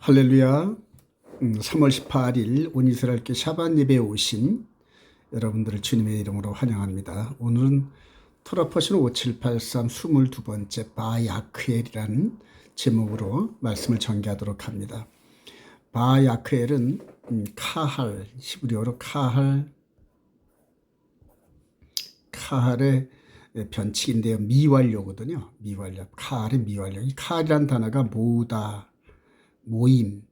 할렐루야. 3월 18일 온 이스라엘께 샤bat 예배에 오신 여러분들을 주님의 이름으로 환영합니다. 오늘은 토라 퍼션 5783 22번째 바야크엘이라는 제목으로 말씀을 전개하도록 합니다. 바야크엘은 카할, 히브리어로 카할의 변칙인데요. 미완료거든요. 미완료. 카할의 미완료. 이 카할이라는 단어가 모으다, 모임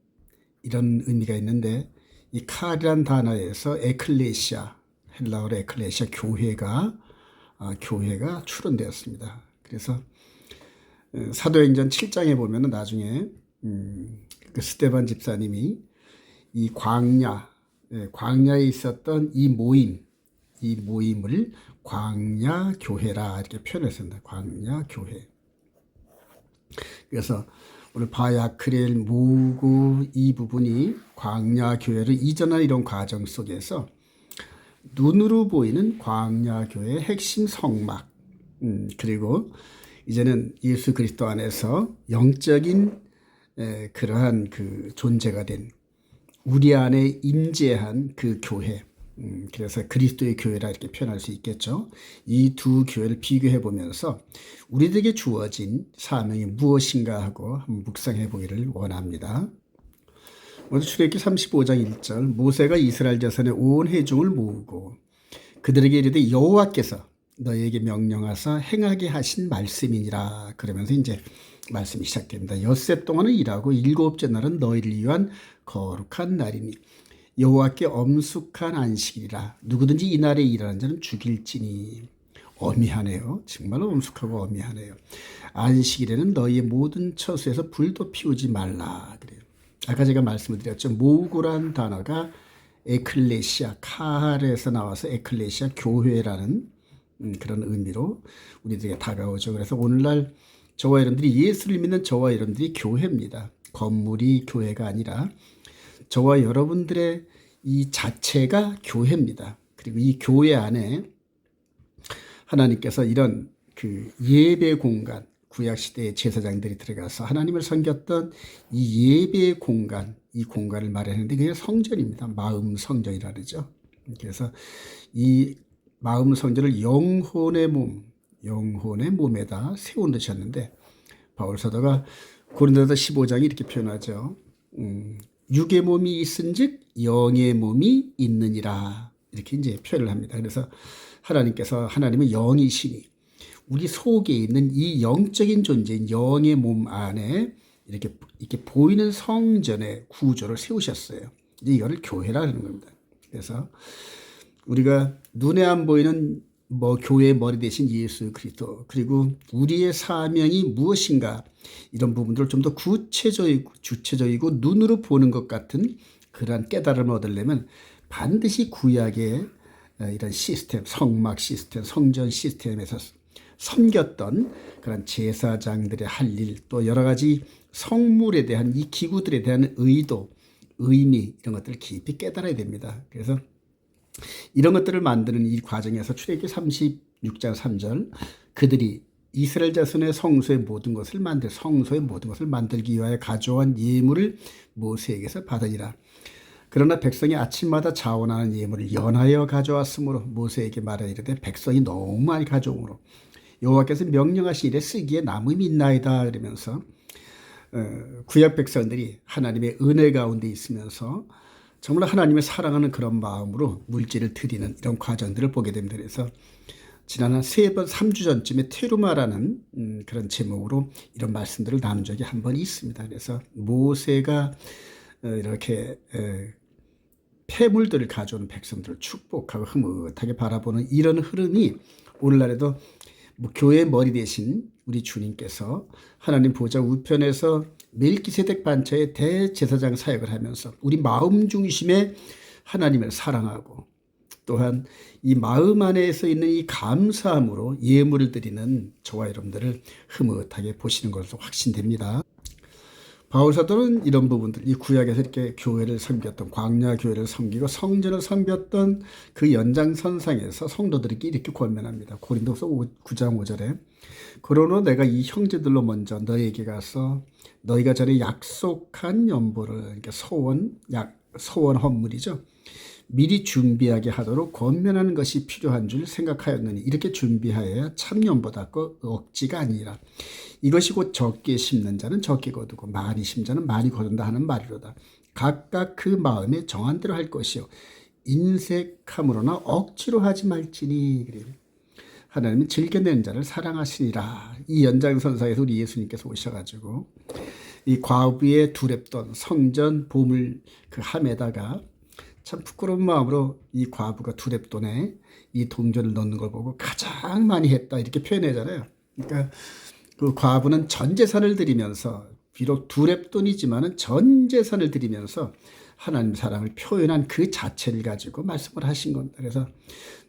이런 의미가 있는데, 이 카르란 단어에서 에클레시아, 헬라어로 에클레시아 교회가 추론되었습니다. 그래서 사도행전 7장에 보면은 나중에 그 스데반 집사님이 이 광야에 있었던 이 모임을 광야 교회라 이렇게 표현했습니다. 광야 교회. 그래서 오늘 바야크엘 모으고 이 부분이 광야 교회를 이전한 이런 과정 속에서 눈으로 보이는 광야 교회의 핵심 성막, 그리고 이제는 예수 그리스도 안에서 영적인 그러한 그 존재가 된 우리 안에 임재한 그 교회, 그래서 그리스도의 교회라 이렇게 표현할 수 있겠죠. 이 두 교회를 비교해 보면서 우리들에게 주어진 사명이 무엇인가 하고 한번 묵상해 보기를 원합니다. 먼저 출애굽기 35장 1절, 모세가 이스라엘 자손의 온 회중을 모으고 그들에게 이르되 여호와께서 너희에게 명령하사 행하게 하신 말씀이니라. 그러면서 이제 말씀이 시작됩니다. 엿새 동안은 일하고 일곱째 날은 너희를 위한 거룩한 날이니 여호와께 엄숙한 안식이라. 누구든지 이날에 일하는 자는 죽일지니. 어미하네요. 정말로 엄숙하고 어미하네요. 안식일에는 너희의 모든 처소에서 불도 피우지 말라. 그래요. 아까 제가 말씀을 드렸죠. 모으고란 단어가 에클레시아, 카할에서 나와서 에클레시아 교회라는 그런 의미로 우리들에게 다가오죠. 그래서 오늘날 저와 여러분들이 예수를 믿는 저와 여러분들이 교회입니다. 건물이 교회가 아니라 저와 여러분들의 이 자체가 교회입니다. 그리고 이 교회 안에 하나님께서 이런 그 예배 공간, 구약시대의 제사장들이 들어가서 하나님을 섬겼던 이 예배 공간, 이 공간을 말하는데 그게 성전입니다. 마음 성전이라 그러죠. 그래서 이 마음 성전을 영혼의 몸에다 세워놓으셨는데, 바울 사도가 고린도서 15장이 이렇게 표현하죠. 육의 몸이 있은즉 영의 몸이 있느니라. 이렇게 이제 표현을 합니다. 그래서 하나님은 영이시니 우리 속에 있는 이 영적인 존재인 영의 몸 안에 이렇게 보이는 성전의 구조를 세우셨어요. 이거를 교회라는 겁니다. 그래서 우리가 눈에 안 보이는 교회의 머리 대신 예수 그리스도, 그리고 우리의 사명이 무엇인가, 이런 부분들을 좀 더 구체적이고 주체적이고 눈으로 보는 것 같은 그러한 깨달음을 얻으려면 반드시 구약의 이런 시스템, 성막 시스템, 성전 시스템에서 섬겼던 그런 제사장들의 할 일, 또 여러 가지 성물에 대한 이 기구들에 대한 의도, 의미, 이런 것들을 깊이 깨달아야 됩니다. 그래서 이런 것들을 만드는 이 과정에서 출애굽기 36장 3절, 그들이 이스라엘 자손의 성소의 모든 것을 만들기 위하여 가져온 예물을 모세에게서 받으니라. 그러나 백성이 아침마다 자원하는 예물을 연하여 가져왔으므로 모세에게 말하 이르되 백성이 너무 많이 가져오므로 여호와께서 명령하신 일에 쓰기에 남음이 있나이다. 그러면서 구약 백성들이 하나님의 은혜 가운데 있으면서 정말 하나님을 사랑하는 그런 마음으로 물질을 드리는 이런 과정들을 보게 됩니다. 그래서 지난 한 3주 전쯤에 테루마라는 그런 제목으로 이런 말씀들을 나눈 적이 한 번 있습니다. 그래서 모세가 이렇게 폐물들을 가져오는 백성들을 축복하고 흐뭇하게 바라보는 이런 흐름이 오늘날에도 교회의 머리 대신 우리 주님께서 하나님 보좌 우편에서 멜기세덱 반차의 대제사장 사역을 하면서 우리 마음 중심에 하나님을 사랑하고, 또한 이 마음 안에서 있는 이 감사함으로 예물을 드리는 저와 여러분들을 흐뭇하게 보시는 것으로 확신됩니다. 바울 사도는 이런 부분들, 이 구약에서 이렇게 교회를 섬겼던, 광야 교회를 섬기고 성전을 섬겼던 그 연장선상에서 성도들에게 이렇게 권면합니다. 고린도서 9장 5절에 그러나 내가 이 형제들로 먼저 너에게 가서 너희가 전에 약속한 연보를, 그러니까 소원 헌물이죠. 미리 준비하게 하도록 권면하는 것이 필요한 줄 생각하였느니 이렇게 준비하여야 참연보다 억지가 아니라 이것이 곧 적게 심는 자는 적게 거두고 많이 심는 자는 많이 거둔다 하는 말이로다. 각각 그 마음에 정한 대로 할 것이요 인색함으로나 억지로 하지 말지니. 그래요. 하나님은 즐겨내는 자를 사랑하시니라. 이 연장선상에서 우리 예수님께서 오셔가지고 이 과부의 두렵던 성전 보물 그 함에다가 참 부끄러운 마음으로 이 과부가 두렵돈에 이 동전을 넣는 걸 보고 가장 많이 했다 이렇게 표현하잖아요. 그러니까 그 과부는 전 재산을 드리면서 비록 두렵돈이지만은 전 재산을 드리면서 하나님 사랑을 표현한 그 자체를 가지고 말씀을 하신 겁니다. 그래서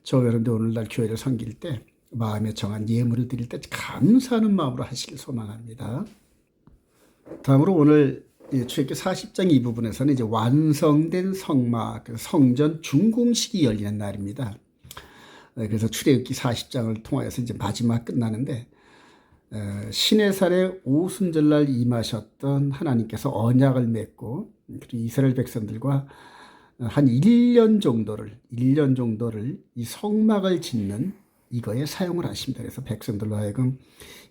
저 여러분들 오늘날 교회를 섬길 때 마음에 정한 예물을 드릴 때 감사하는 마음으로 하시길 소망합니다. 다음으로 오늘 출애굽기 40장 이 부분에서는 이제 완성된 성막, 성전 준공식이 열리는 날입니다. 그래서 출애굽기 40장을 통하여서 이제 마지막 끝나는데 시내산에 오순절날 임하셨던 하나님께서 언약을 맺고 그리고 이스라엘 백성들과 한 1년 정도를 이 성막을 짓는 이거에 사용을 하십니다. 그래서 백성들로 하여금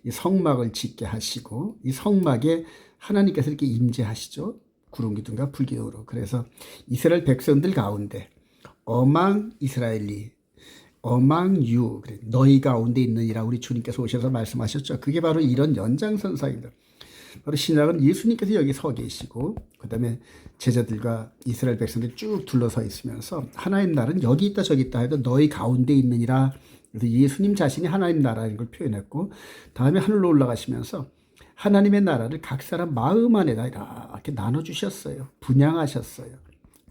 이 성막을 짓게 하시고 이 성막에 하나님께서 이렇게 임재하시죠. 구름 기둥과 불기둥으로. 그래서 이스라엘 백성들 가운데 어망 이스라엘리 어망 유 너희 가운데 있느니라 우리 주님께서 오셔서 말씀하셨죠. 그게 바로 이런 연장선상입니다. 바로 신약은 예수님께서 여기 서 계시고 그 다음에 제자들과 이스라엘 백성들이 쭉 둘러서 있으면서 하나님 나라는 여기 있다 저기 있다 해도 너희 가운데 있느니라. 그래서 예수님 자신이 하나님 나라인 걸 표현했고 다음에 하늘로 올라가시면서 하나님의 나라를 각 사람 마음 안에다 이렇게 나눠주셨어요. 분양하셨어요.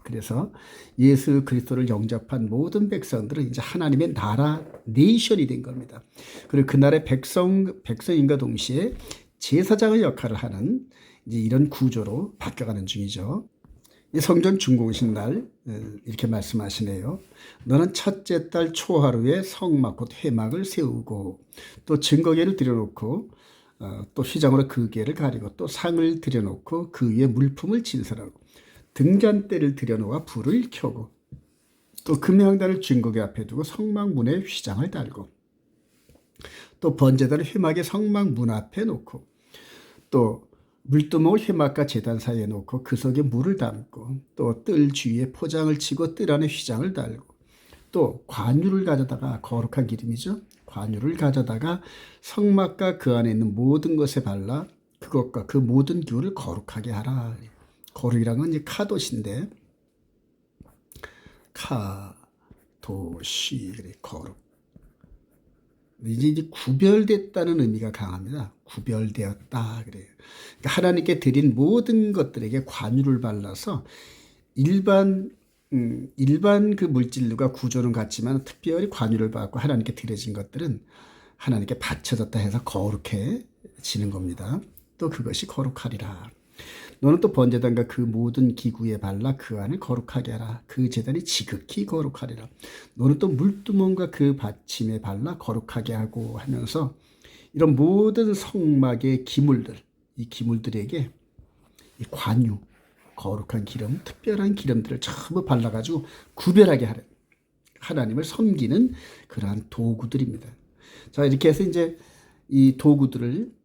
그래서 예수 그리스도를 영접한 모든 백성들은 이제 하나님의 나라 네이션이 된 겁니다. 그리고 그 나라의 백성인과 동시에 제사장의 역할을 하는 이제 이런 구조로 바뀌어가는 중이죠. 이 성전 준공식 날 이렇게 말씀하시네요. 너는 첫째 달 초하루에 성막 곧 회막을 세우고 또 증거궤를 들여놓고 또 휘장으로 그 궤를 가리고 또 상을 들여놓고 그 위에 물품을 진설하고 등잔대를 들여놓아 불을 켜고 또 금명단을 증거궤 앞에 두고 성막 문에 휘장을 달고 또 번제단을 회막의 성막 문 앞에 놓고 또 물두멍을 회막과 제단 사이에 놓고 그 속에 물을 담고 또 뜰 주위에 포장을 치고 뜰 안에 휘장을 달고 또 관유를 가져다가 거룩한 기름이죠. 관유를 가져다가 성막과 그 안에 있는 모든 것에 발라 그것과 그 모든 기구를 거룩하게 하라. 거룩이란 건 이제 카도시인데 카도시 그래 거룩. 이제 구별됐다는 의미가 강합니다. 구별되었다 그래요. 그러니까 하나님께 드린 모든 것들에게 관유를 발라서 일반 그 물질과 구조는 같지만 특별히 관유를 받고 하나님께 드려진 것들은 하나님께 바쳐졌다 해서 거룩해지는 겁니다. 또 그것이 거룩하리라. 너는 또 번제단과 그 모든 기구에 발라 그 안을 거룩하게 하라. 그 제단이 지극히 거룩하리라. 너는 또 물두멍과 그 받침에 발라 거룩하게 하고 하면서 이런 모든 성막의 기물들, 이 기물들에게 이 관유, 거룩한 기름, 특별한 기름들을 전부 발라가지고 구별하게 하는 하나님을 섬기는 그러한 도구들입니다. 자, 이렇게 해서 이제 이 도구들을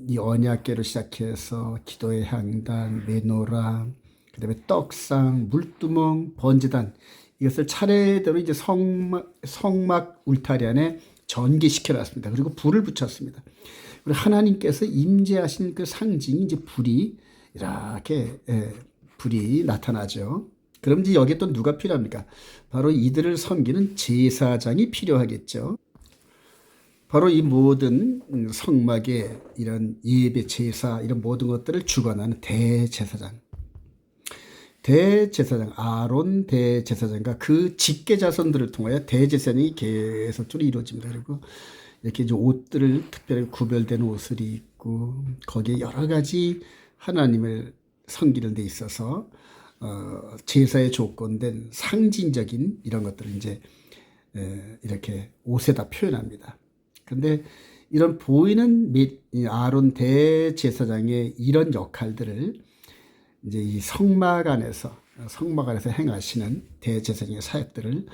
이 언약궤로 시작해서 기도의 향단, 메노라, 그다음에 떡상, 물두멍, 번제단 이것을 차례대로 이제 성막 울타리 안에 전개시켜 놨습니다. 그리고 불을 붙였습니다. 그리고 하나님께서 임재하신 그 상징이 이제 불이 이렇게 불이 나타나죠. 그럼 이제 여기에 또 누가 필요합니까? 바로 이들을 섬기는 제사장이 필요하겠죠. 바로 이 모든 성막의 이런 예배, 제사 이런 모든 것들을 주관하는 대제사장 아론 대제사장과 그 직계 자손들을 통하여 대제사장이 계속적으로 이루어집니다. 그리고 이렇게 이제 옷들을 특별히 구별된 옷을 입고 거기에 여러 가지 하나님을 섬기는 데 있어서 제사의 조건된 상징적인 이런 것들을 이제 이렇게 옷에다 표현합니다. 근데 이런 보이는 아론 대제사장의 이런 역할들을 이제 이 성막 안에서 행하시는 대제사장의 사역들을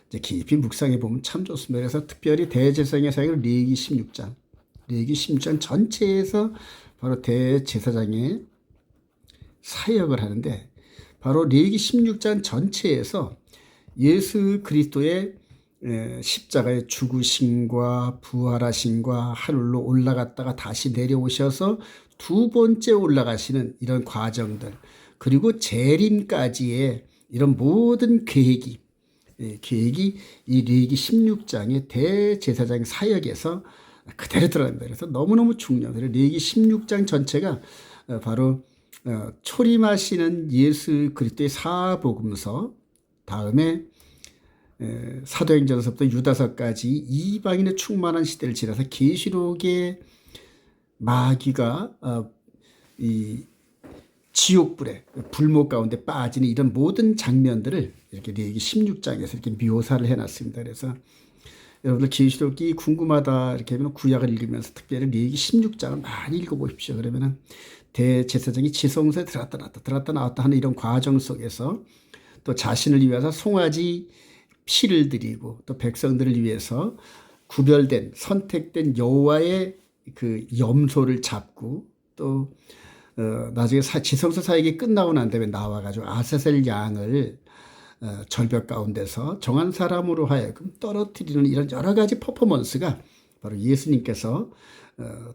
이제 깊이 묵상해 보면 참 좋습니다. 그래서 특별히 대제사장의 사역을 레위기 16장 전체에서 바로 대제사장의 사역을 하는데, 바로 레위기 16장 전체에서 예수 그리스도의 십자가의 죽으심과 부활하심과 하늘로 올라갔다가 다시 내려오셔서 두 번째 올라가시는 이런 과정들, 그리고 재림까지의 이런 모든 계획이 이 레위기 16장의 대제사장 사역에서 그대로 들어갑니다. 그래서 너무너무 중요해요. 레위기 16장 전체가 바로 초림하시는 예수 그리스도의 사복음서, 다음에 사도행전서부터 유다서까지 이방인의 충만한 시대를 지나서 계시록의 마귀가 이 지옥불에 불목 가운데 빠지는 이런 모든 장면들을 이렇게 레위기 16장에서 이렇게 묘사를 해놨습니다. 그래서 여러분들 계시록이 궁금하다 이렇게 하면 구약을 읽으면서 특별히 레위기 16장을 많이 읽어보십시오. 그러면은 대제사장이 지성소에 들어갔다 나왔다 하는 이런 과정 속에서 또 자신을 위해서 송아지 피를 드리고 또 백성들을 위해서 구별된 선택된 여호와의 그 염소를 잡고 또 나중에 지성소 사역이 끝나고 난 다음에 나와가지고 아사셀 양을 절벽 가운데서 정한 사람으로 하여금 떨어뜨리는 이런 여러 가지 퍼포먼스가 바로 예수님께서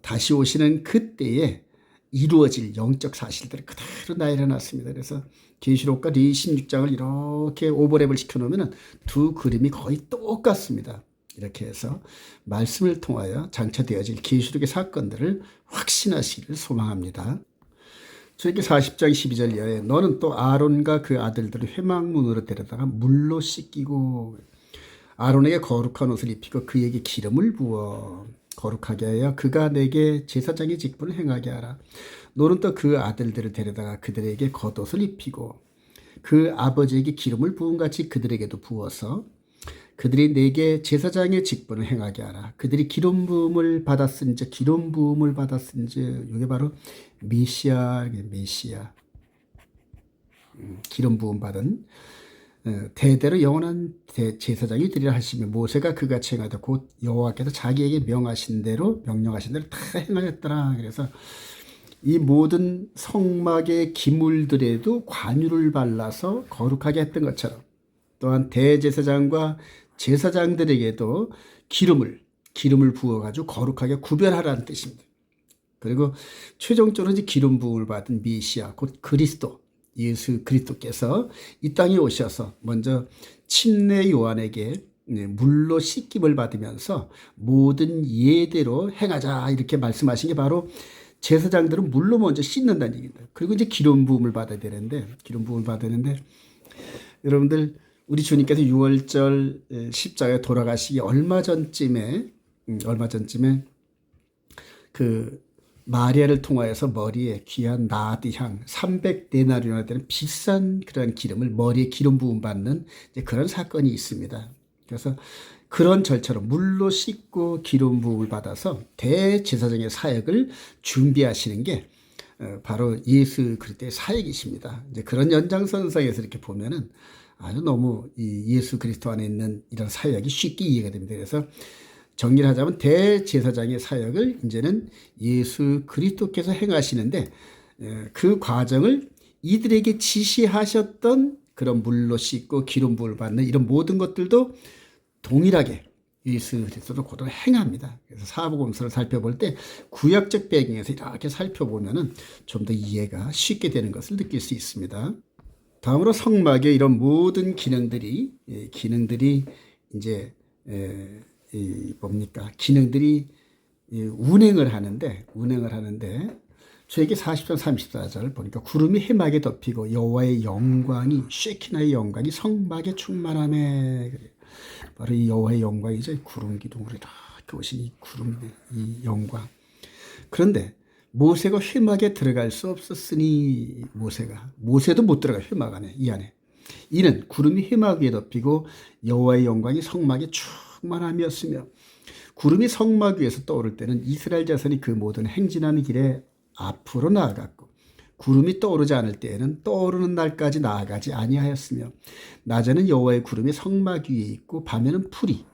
다시 오시는 그때에 이루어질 영적 사실들을 그대로 나열해놨습니다. 그래서 계시록과 레위기 16장을 이렇게 오버랩을 시켜놓으면 두 그림이 거의 똑같습니다. 이렇게 해서 말씀을 통하여 장차되어질 계시록의 사건들을 확신하시기를 소망합니다. 출애굽기 40장 12절 이하에 너는 또 아론과 그 아들들을 회막문으로 데려다가 물로 씻기고 아론에게 거룩한 옷을 입히고 그에게 기름을 부어 거룩하게 하여 그가 내게 제사장의 직분을 행하게 하라. 너는 또 그 아들들을 데려다가 그들에게 겉옷을 입히고 그 아버지에게 기름을 부은 같이 그들에게도 부어서 그들이 내게 제사장의 직분을 행하게 하라. 그들이 기름 부음을 받았은지 이게 바로 메시아 기름 부음 받은 대대로 영원한 제사장이 되리라 하시며 모세가 그같이 행하되 곧 여호와께서 자기에게 명령하신 대로 다 행하였더라. 그래서 이 모든 성막의 기물들에도 관유를 발라서 거룩하게 했던 것처럼 또한 대제사장과 제사장들에게도 기름을 부어가지고 거룩하게 구별하라는 뜻입니다. 그리고 최종적으로 이제 기름 부음을 받은 메시아 곧 그리스도 예수 그리스도께서 이 땅에 오셔서 먼저 침례 요한에게 물로 씻김을 받으면서 모든 예대로 행하자 이렇게 말씀하신 게 바로 제사장들은 물로 먼저 씻는다는 얘기입니다. 그리고 이제 기름 부음을 받아야 되는데 여러분들 우리 주님께서 6월절 십자가에 돌아가시기 얼마 전쯤에 그 마리아를 통하여서 머리에 귀한 나드향 300데나리온이나 되는 비싼 그런 기름을 머리에 기름 부음 받는 그런 사건이 있습니다. 그래서 그런 절차로 물로 씻고 기름 부음을 받아서 대제사장의 사역을 준비하시는 게 바로 예수 그리스도의 사역이십니다. 이제 그런 연장선상에서 이렇게 보면은 아주 너무 이 예수 그리스도 안에 있는 이런 사역이 쉽게 이해가 됩니다. 그래서 정리를 하자면 대제사장의 사역을 이제는 예수 그리스도께서 행하시는데 그 과정을 이들에게 지시하셨던 그런 물로 씻고 기름 부음을 받는 이런 모든 것들도 동일하게 예수 그리스도도 그대로 행합니다. 그래서 사복음서를 살펴볼 때 구약적 배경에서 이렇게 살펴보면은 좀 더 이해가 쉽게 되는 것을 느낄 수 있습니다. 다음으로 성막의 이런 모든 기능들이 이제 기능들이 운행을 하는데 출애굽기 40장 34절 보니까 구름이 해막에 덮이고 여호와의 영광이 쉐키나의 영광이 성막에 충만하매. 바로 이 여호와의 영광이죠. 구름 기둥으로 이렇게 오신 이 구름 이 영광. 그런데 모세가 회막에 들어갈 수 없었으니 모세도 못 들어가 회막 안에 이 안에. 이는 구름이 회막 위에 덮이고 여호와의 영광이 성막에 충만함이었으며 구름이 성막 위에서 떠오를 때는 이스라엘 자손이 그 모든 행진하는 길에 앞으로 나아갔고, 구름이 떠오르지 않을 때에는 떠오르는 날까지 나아가지 아니하였으며, 낮에는 여호와의 구름이 성막 위에 있고 밤에는 풀이,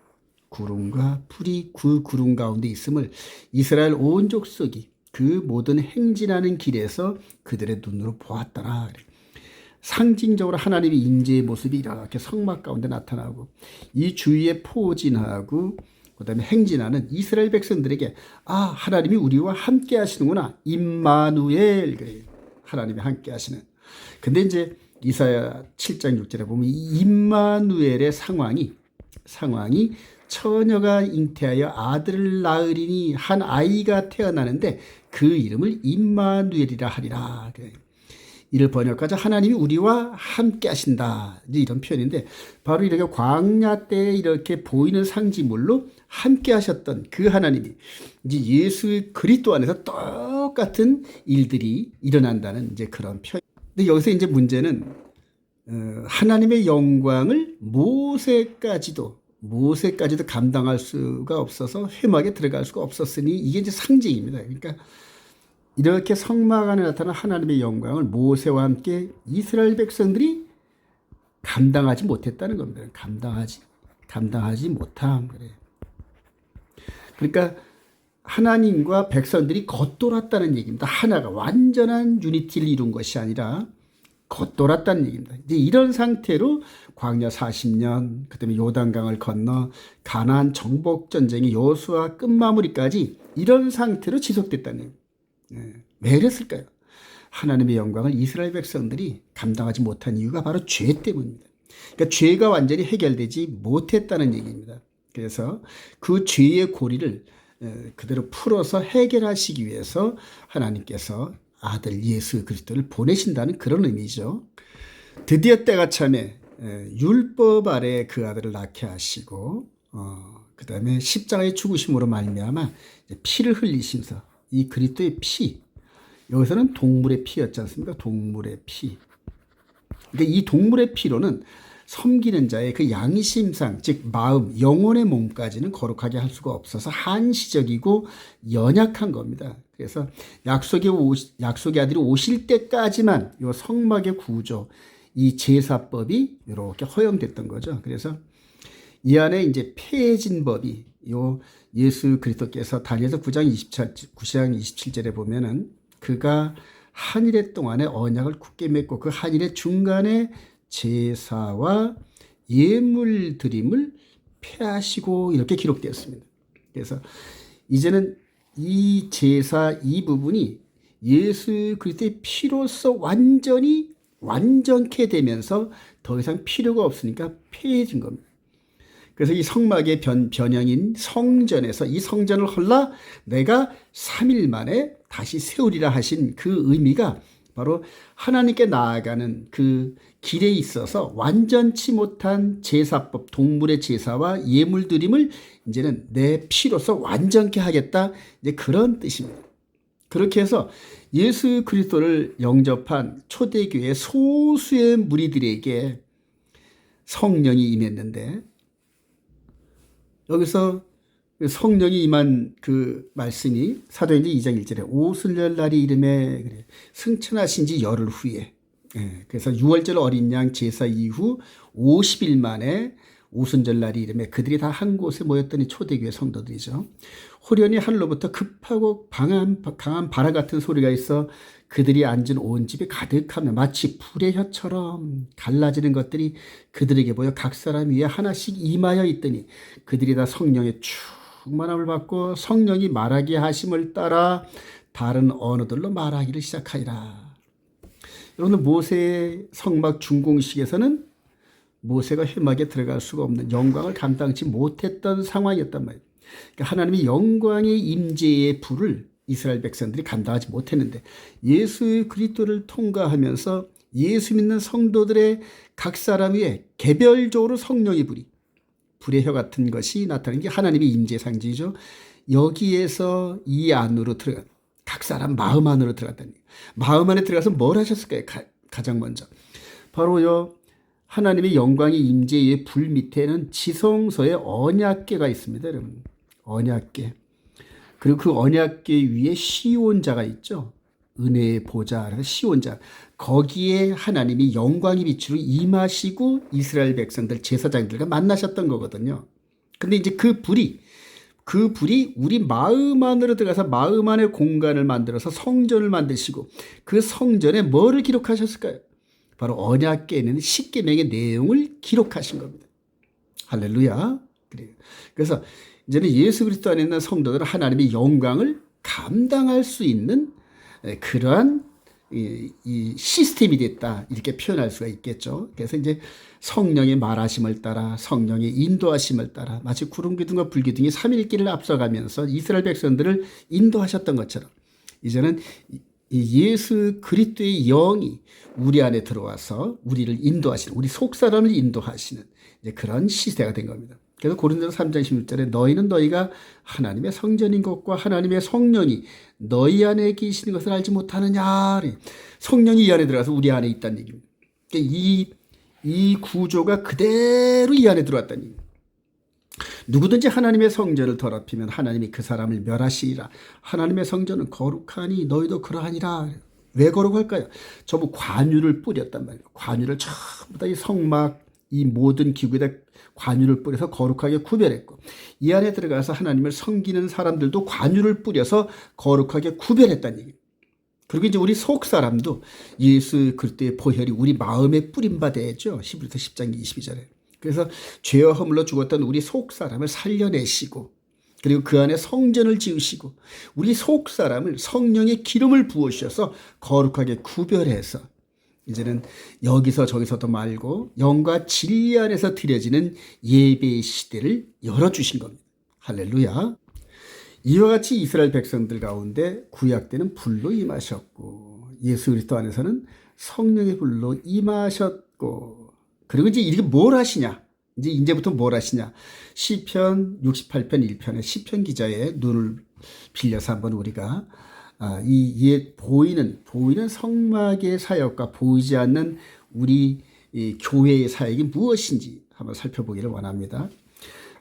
구름과 풀이 그 구름 가운데 있음을 이스라엘 온 족속이 그 모든 행진하는 길에서 그들의 눈으로 보았더라. 상징적으로 하나님의 임재의 모습이 이렇게 성막 가운데 나타나고, 이 주위에 포진하고 그다음에 행진하는 이스라엘 백성들에게 하나님이 우리와 함께 하시는구나. 임마누엘. 그래요. 하나님이 함께 하시는. 근데 이제 이사야 7장 6절에 보면 이 임마누엘의 상황이 처녀가 잉태하여 아들을 낳으리니 한 아이가 태어나는데 그 이름을 임마누엘이라 하리라. 그래요. 이를 번역하자 하나님이 우리와 함께 하신다. 이제 이런 표현인데, 바로 이렇게 광야 때에 이렇게 보이는 상징물로 함께 하셨던 그 하나님이 이제 예수 그리스도 안에서 똑같은 일들이 일어난다는 이제 그런 표현. 근데 여기서 이제 문제는 하나님의 영광을 모세까지도 감당할 수가 없어서 회막에 들어갈 수가 없었으니 이게 이제 상징입니다. 그러니까 이렇게 성막 안에 나타난 하나님의 영광을 모세와 함께 이스라엘 백성들이 감당하지 못했다는 겁니다. 감당하지 못함. 그래요. 그러니까 하나님과 백성들이 겉돌았다는 얘기입니다. 하나가 완전한 유니티를 이룬 것이 아니라 겉돌았다는 얘기입니다. 이제 이런 상태로 광야 40년, 그다음에 요단강을 건너 가나안 정복 전쟁의 여호수아 끝마무리까지 이런 상태로 지속됐다는 얘기입니다. 왜 그랬을까요? 하나님의 영광을 이스라엘 백성들이 감당하지 못한 이유가 바로 죄 때문입니다. 그러니까 죄가 완전히 해결되지 못했다는 얘기입니다. 그래서 그 죄의 고리를 그대로 풀어서 해결하시기 위해서 하나님께서 아들 예수 그리스도를 보내신다는 그런 의미죠. 드디어 때가 참에 율법 아래 그 아들을 낳게 하시고 그 다음에 십자가의 죽으심으로 말미암아 피를 흘리시면서 이 그리스도의 피, 여기서는 동물의 피였지 않습니까? 동물의 피. 그러니까 이 동물의 피로는 섬기는 자의 그 양심상, 즉 마음, 영혼의 몸까지는 거룩하게 할 수가 없어서 한시적이고 연약한 겁니다. 그래서 약속의 아들이 오실 때까지만 이 성막의 구조, 이 제사법이 이렇게 허용됐던 거죠. 그래서 이 안에 이제 폐해진 법이 예수 그리스도께서 다니엘서 9장 27절에 보면은 그가 한 일 동안에 언약을 굳게 맺고 그 한 일의 중간에 제사와 예물 드림을 폐하시고 이렇게 기록되었습니다. 그래서 이제는 이 제사 이 부분이 예수 그리스도의 피로서 완전케 되면서 더 이상 필요가 없으니까 폐해진 겁니다. 그래서 이 성막의 변형인 성전에서 이 성전을 헐라 내가 3일 만에 다시 세우리라 하신 그 의미가 바로 하나님께 나아가는 그 길에 있어서 완전치 못한 제사법, 동물의 제사와 예물 드림을 이제는 내 피로서 완전케 하겠다. 이제 그런 뜻입니다. 그렇게 해서 예수 그리스도를 영접한 초대교회 소수의 무리들에게 성령이 임했는데, 여기서 성령이 임한 그 말씀이 사도행전 2장 1절에 오순절 날이 이름에 그래 승천하신 지 열흘 후에, 그래서 6월절 어린 양 제사 이후 50일 만에 오순절 날이 이름에 그들이 다 한 곳에 모였더니 초대교회 성도들이죠. 호련히 하늘로부터 급하고 강한 바람 같은 소리가 있어 그들이 앉은 온 집이 가득하며 마치 불의 혀처럼 갈라지는 것들이 그들에게 보여 각 사람 위에 하나씩 임하여 있더니 그들이 다 성령의 충만함을 받고 성령이 말하게 하심을 따라 다른 언어들로 말하기를 시작하리라. 여러분, 모세의 성막 준공식에서는 모세가 회막에 들어갈 수가 없는, 영광을 감당치 못했던 상황이었단 말이에요. 그러니까 하나님의 영광의 임재의 불을 이스라엘 백성들이 감당하지 못했는데, 예수 그리스도를 통과하면서 예수 믿는 성도들의 각 사람 위에 개별적으로 성령의 불의 혀 같은 것이 나타나는 게 하나님의 임재의 상징이죠. 여기에서 이 안으로 들어간, 각 사람 마음 안으로 들어갔다는 거예요. 마음 안에 들어가서 뭘 하셨을까요? 가장 먼저 바로요, 하나님의 영광의 임재의 불 밑에는 지성소의 언약궤가 있습니다. 여러분, 언약궤. 그리고 그 언약궤 위에 시온자가 있죠. 은혜의 보좌, 그래서 시온자. 거기에 하나님이 영광의 빛으로 임하시고 이스라엘 백성들, 제사장들과 만나셨던 거거든요. 근데 이제 그 불이 우리 마음 안으로 들어가서 마음 안에 공간을 만들어서 성전을 만드시고 그 성전에 뭐를 기록하셨을까요? 바로 언약궤에는 십계명의 내용을 기록하신 겁니다. 할렐루야. 그래서 이제는 예수 그리스도 안에 있는 성도들은 하나님의 영광을 감당할 수 있는 그러한 이 시스템이 됐다, 이렇게 표현할 수가 있겠죠. 그래서 이제 성령의 말하심을 따라, 성령의 인도하심을 따라, 마치 구름 기둥과 불 기둥이 삼일길을 앞서가면서 이스라엘 백성들을 인도하셨던 것처럼 이제는 이 예수 그리스도의 영이 우리 안에 들어와서 우리를 인도하시는, 우리 속 사람을 인도하시는 이제 그런 시대가 된 겁니다. 그래서 고린도서 3장 16절에 너희는 너희가 하나님의 성전인 것과 하나님의 성령이 너희 안에 계시는 것을 알지 못하느냐. 성령이 이 안에 들어가서 우리 안에 있다는 얘기입니다. 그러니까 이 구조가 그대로 이 안에 들어왔다는 얘기입니다. 누구든지 하나님의 성전을 더럽히면 하나님이 그 사람을 멸하시리라. 하나님의 성전은 거룩하니 너희도 그러하니라. 왜 거룩할까요? 전부 관유를 뿌렸단 말이에요. 관유를 전부 다 이 성막, 이 모든 기구에다 관유를 뿌려서 거룩하게 구별했고, 이 안에 들어가서 하나님을 섬기는 사람들도 관유를 뿌려서 거룩하게 구별했다는 얘기입니다. 그리고 이제 우리 속 사람도 예수 그리스도의 보혈이 우리 마음에 뿌린 바 되죠. 히브리서 10장 22절에. 그래서 죄와 허물로 죽었던 우리 속 사람을 살려내시고, 그리고 그 안에 성전을 지으시고, 우리 속 사람을 성령의 기름을 부으셔서 거룩하게 구별해서 이제는 여기서 저기서도 말고 영과 진리 안에서 드려지는 예배의 시대를 열어주신 겁니다. 할렐루야. 이와 같이 이스라엘 백성들 가운데 구약 때는 불로 임하셨고, 예수 그리스도 안에서는 성령의 불로 임하셨고, 그리고 이제 이렇게 뭘 하시냐? 이제부터 뭘 하시냐? 시편 68편 1편의 시편 기자의 눈을 빌려서 한번 우리가 이 보이는 성막의 사역과 보이지 않는 우리 이 교회의 사역이 무엇인지 한번 살펴보기를 원합니다.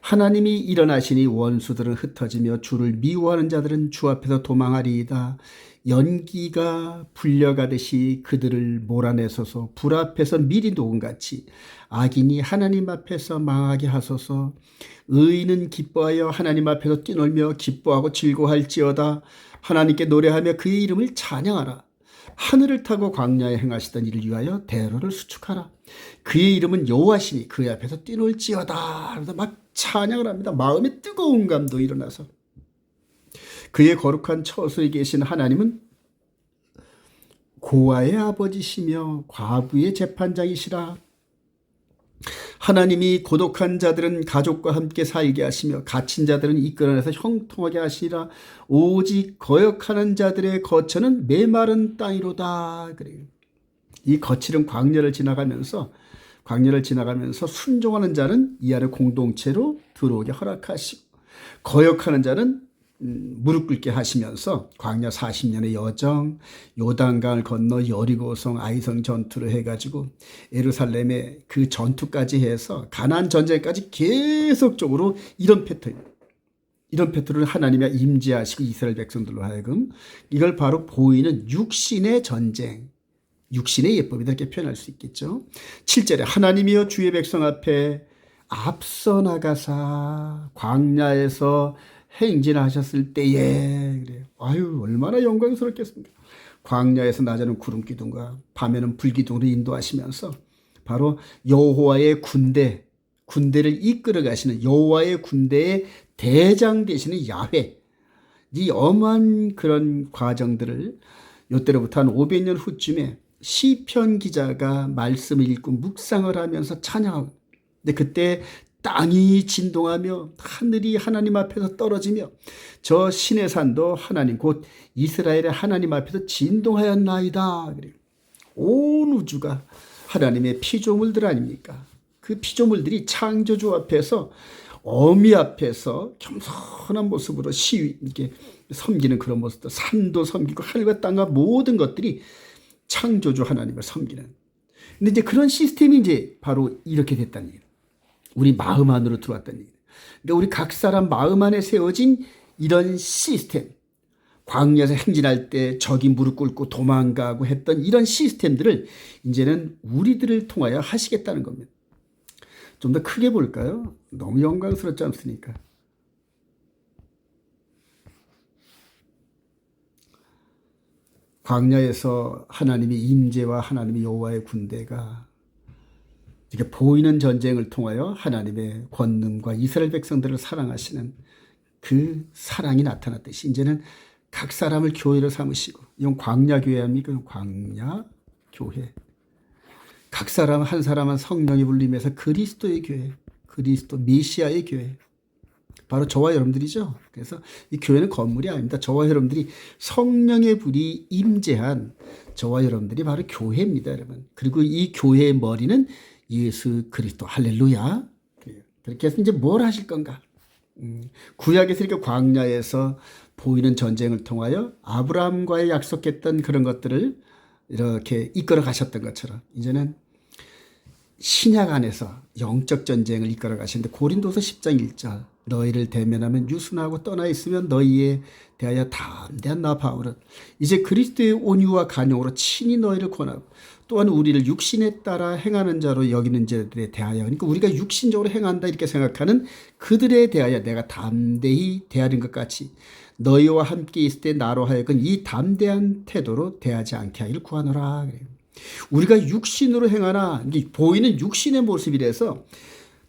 하나님이 일어나시니 원수들은 흩어지며 주를 미워하는 자들은 주 앞에서 도망하리이다. 연기가 불려가듯이 그들을 몰아내소서. 불 앞에서 미리 녹음같이 악인이 하나님 앞에서 망하게 하소서. 의인은 기뻐하여 하나님 앞에서 뛰놀며 기뻐하고 즐거워할지어다. 하나님께 노래하며 그의 이름을 찬양하라. 하늘을 타고 광야에 행하시던 이를 위하여 대로를 수축하라. 그의 이름은 여호와시니 그의 앞에서 뛰놀지어다. 그래서 막 찬양을 합니다. 마음에 뜨거운 감도 일어나서 그의 거룩한 처소에 계신 하나님은 고아의 아버지시며 과부의 재판장이시라. 하나님이 고독한 자들은 가족과 함께 살게 하시며 갇힌 자들은 이끌어내서 형통하게 하시리라. 오직 거역하는 자들의 거처는 메마른 땅이로다. 그래요. 이 거칠은 광야를 지나가면서 순종하는 자는 이 안에 공동체로 들어오게 허락하시고, 거역하는 자는 무릎 꿇게 하시면서 광야 40년의 여정, 요단강을 건너 여리고성 아이성 전투를 해가지고 예루살렘의 그 전투까지 해서 가나안 전쟁까지 계속적으로 이런 패턴을 하나님이 임재하시고 이스라엘 백성들로 하여금 이걸 바로 보이는 육신의 전쟁, 육신의 예법이다, 이렇게 표현할 수 있겠죠. 7절에 하나님이여 주의 백성 앞에 앞서 나가사 광야에서 행진하셨을 때에, 그래요. 아유, 얼마나 영광스럽겠습니까? 광야에서 낮에는 구름 기둥과 밤에는 불 기둥으로 인도하시면서 바로 여호와의 군대를 이끌어 가시는 여호와의 군대의 대장 되시는 야훼, 이 엄한 그런 과정들을 요때로부터 한 500년 후쯤에 시편 기자가 말씀을 읽고 묵상을 하면서 찬양하고, 근데 그때 땅이 진동하며 하늘이 하나님 앞에서 떨어지며 저 신의 산도 하나님 곧 이스라엘의 하나님 앞에서 진동하였나이다. 온 우주가 하나님의 피조물들 아닙니까? 그 피조물들이 창조주 앞에서, 어미 앞에서 겸손한 모습으로 이렇게 섬기는 그런 모습도, 산도 섬기고 하늘과 땅과 모든 것들이 창조주 하나님을 섬기는. 근데 이제 그런 시스템이 이제 바로 이렇게 됐다는 얘기예요. 우리 마음 안으로 들어왔다는 얘기예요. 그러니까 우리 각 사람 마음 안에 세워진 이런 시스템, 광야에서 행진할 때 적이 무릎 꿇고 도망가고 했던 이런 시스템들을 이제는 우리들을 통하여 하시겠다는 겁니다. 좀 더 크게 볼까요? 너무 영광스럽지 않습니까? 광야에서 하나님의 임재와 하나님의 여호와의 군대가 이렇게 보이는 전쟁을 통하여 하나님의 권능과 이스라엘 백성들을 사랑하시는 그 사랑이 나타났듯이 이제는 각 사람을 교회로 삼으시고, 이건 광야교회 아닙니까? 광야교회. 각 사람 한 사람은 성령이 불림해서 그리스도의 교회, 그리스도 메시아의 교회. 바로 저와 여러분들이죠. 그래서 이 교회는 건물이 아닙니다. 저와 여러분들이 성령의 불이 임재한 저와 여러분들이 바로 교회입니다, 여러분. 그리고 이 교회의 머리는 예수 그리스도. 할렐루야. 그렇게 해서 이제 뭘 하실 건가? 구약에서 이렇게 광야에서 보이는 전쟁을 통하여 아브라함과의 약속했던 그런 것들을 이렇게 이끌어 가셨던 것처럼 이제는 신약 안에서 영적 전쟁을 이끌어 가시는데, 고린도서 10장 1절 너희를 대면하면 유순하고 떠나 있으면 너희에 대하여 담대한 나 바울은 이제 그리스도의 온유와 간용으로 친히 너희를 권하고 또한 우리를 육신에 따라 행하는 자로 여기는 자들에 대하여, 그러니까 우리가 육신적으로 행한다 이렇게 생각하는 그들에 대하여 내가 담대히 대하는 것 같이 너희와 함께 있을 때 나로 하여금 이 담대한 태도로 대하지 않게 하기를 구하노라. 그래요. 우리가 육신으로 행하나, 이게 보이는 육신의 모습이라서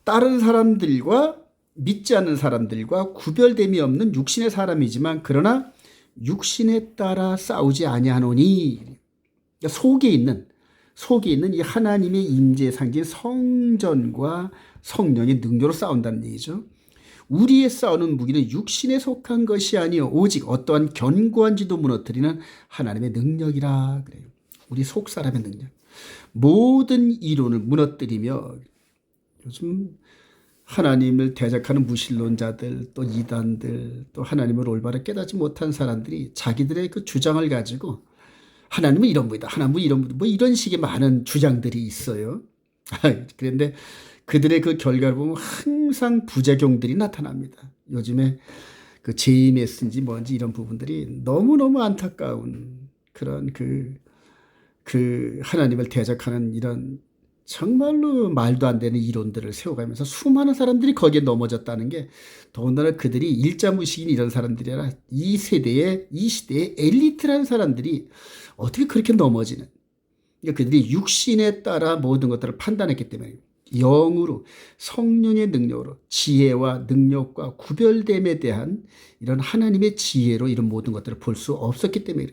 다른 사람들과 믿지 않는 사람들과 구별됨이 없는 육신의 사람이지만 그러나 육신에 따라 싸우지 아니하노니, 속에 있는 이 하나님의 임재의 상징 성전과 성령의 능력으로 싸운다는 얘기죠. 우리의 싸우는 무기는 육신에 속한 것이 아니요 오직 어떠한 견고한 지도 무너뜨리는 하나님의 능력이라 그래요. 우리 속 사람의 능력. 모든 이론을 무너뜨리며, 요즘 하나님을 대적하는 무신론자들, 또 이단들, 또 하나님을 올바로 깨닫지 못한 사람들이 자기들의 그 주장을 가지고 하나님은 이런 분이다, 하나님은 이런 분이다, 뭐 이런 식의 많은 주장들이 있어요. 그런데 그들의 그 결과를 보면 항상 부작용들이 나타납니다. 요즘에 그 JMS인지 뭔지 이런 부분들이 너무너무 안타까운 그런 그 하나님을 대적하는 이런 정말로 말도 안 되는 이론들을 세워가면서 수많은 사람들이 거기에 넘어졌다는 게, 더군다나 그들이 일자무식인 이런 사람들이 아니라 이 시대의 엘리트라는 사람들이 어떻게 그렇게 넘어지는, 그러니까 그들이 육신에 따라 모든 것들을 판단했기 때문에, 영으로 성령의 능력으로 지혜와 능력과 구별됨에 대한 이런 하나님의 지혜로 이런 모든 것들을 볼 수 없었기 때문에.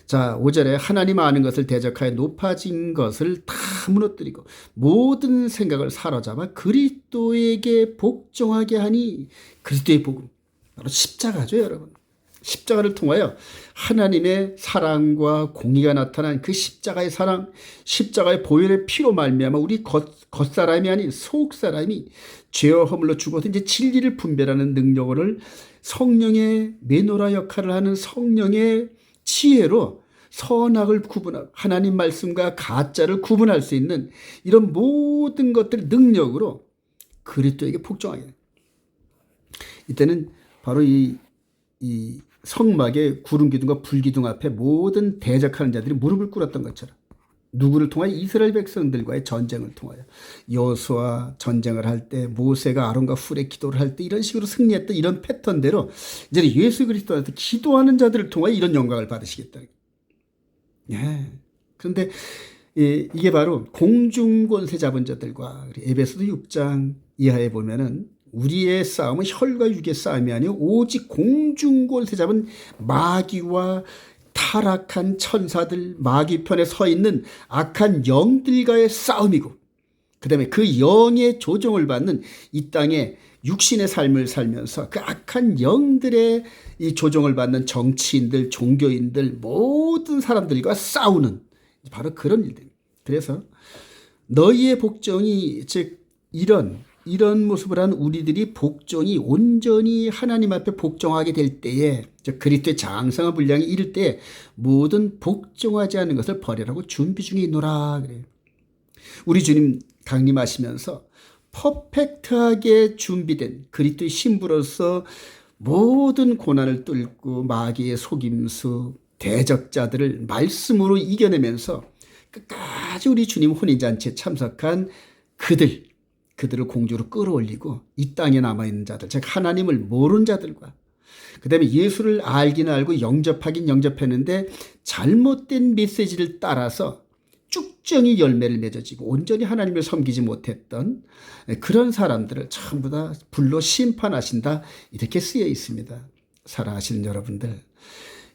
자, 5절에 하나님 아는 것을 대적하여 높아진 것을 다 무너뜨리고 모든 생각을 사로잡아 그리스도에게 복종하게 하니, 그리스도의 복음 바로 십자가죠, 여러분. 십자가를 통하여 하나님의 사랑과 공의가 나타난 그 십자가의 사랑, 십자가의 보혈의 피로 말미암아 우리 겉사람이 아닌 속사람이 죄와 허물로 죽어서 이제 진리를 분별하는 능력을, 성령의 메노라 역할을 하는 성령의 지혜로 선악을 구분하고 하나님 말씀과 가짜를 구분할 수 있는 이런 모든 것들 능력으로 그리스도에게 복종하게 됩니다. 이때는 바로 이 성막의 구름기둥과 불기둥 앞에 모든 대적하는 자들이 무릎을 꿇었던 것처럼, 누구를 통하여? 이스라엘 백성들과의 전쟁을 통하여. 여호수아 전쟁을 할 때, 모세가 아론과 훌의 기도를 할 때 이런 식으로 승리했던 이런 패턴대로 이제 예수 그리스도한테 기도하는 자들을 통하여 이런 영광을 받으시겠다. 예. 그런데 이게 바로 공중권세 잡은 자들과, 에베소서 6장 이하에 보면은 우리의 싸움은 혈과 육의 싸움이 아니요 오직 공중권세 잡은 마귀와 타락한 천사들, 마귀 편에 서 있는 악한 영들과의 싸움이고, 그 다음에 그 영의 조종을 받는 이 땅에 육신의 삶을 살면서 그 악한 영들의 이 조종을 받는 정치인들, 종교인들, 모든 사람들과 싸우는 바로 그런 일들입니다. 그래서 너희의 복종이, 즉 이런 모습을 한 우리들이 복종이 온전히 하나님 앞에 복종하게 될 때에, 즉 그리스도의 장성한 분량이 이를 때 모든 복종하지 않는 것을 버리라고 준비 중에 있노라 그래요. 우리 주님 강림하시면서 퍼펙트하게 준비된 그리스도의 신부로서 모든 고난을 뚫고 마귀의 속임수, 대적자들을 말씀으로 이겨내면서 끝까지 우리 주님 혼인잔치에 참석한 그들을 공주로 끌어올리고 이 땅에 남아있는 자들, 즉 하나님을 모르는 자들과 그 다음에 예수를 알긴 알고 영접하긴 영접했는데 잘못된 메시지를 따라서 쭉정이 열매를 맺어지고 온전히 하나님을 섬기지 못했던 그런 사람들을 전부 다 불로 심판하신다, 이렇게 쓰여 있습니다. 사랑하시는 여러분들,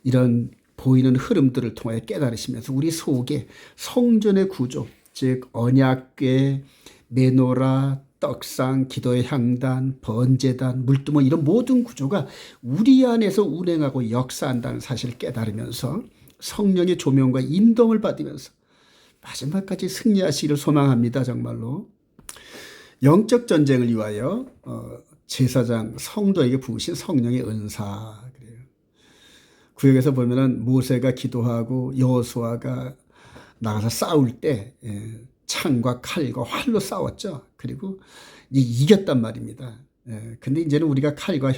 이런 보이는 흐름들을 통해 깨달으시면서 우리 속에 성전의 구조, 즉 언약궤, 메노라, 떡상, 기도의 향단, 번제단, 물두멍, 이런 모든 구조가 우리 안에서 운행하고 역사한다는 사실을 깨달으면서 성령의 조명과 인도를 받으면서 마지막까지 승리하시기를 소망합니다. 정말로 영적 전쟁을 위하여 제사장 성도에게 부으신 성령의 은사, 그래요. 구역에서 보면은 모세가 기도하고 여호수아가 나가서 싸울 때 창과 칼과 활로 싸웠죠. 그리고 이겼단 말입니다. 근데 이제는 우리가 칼과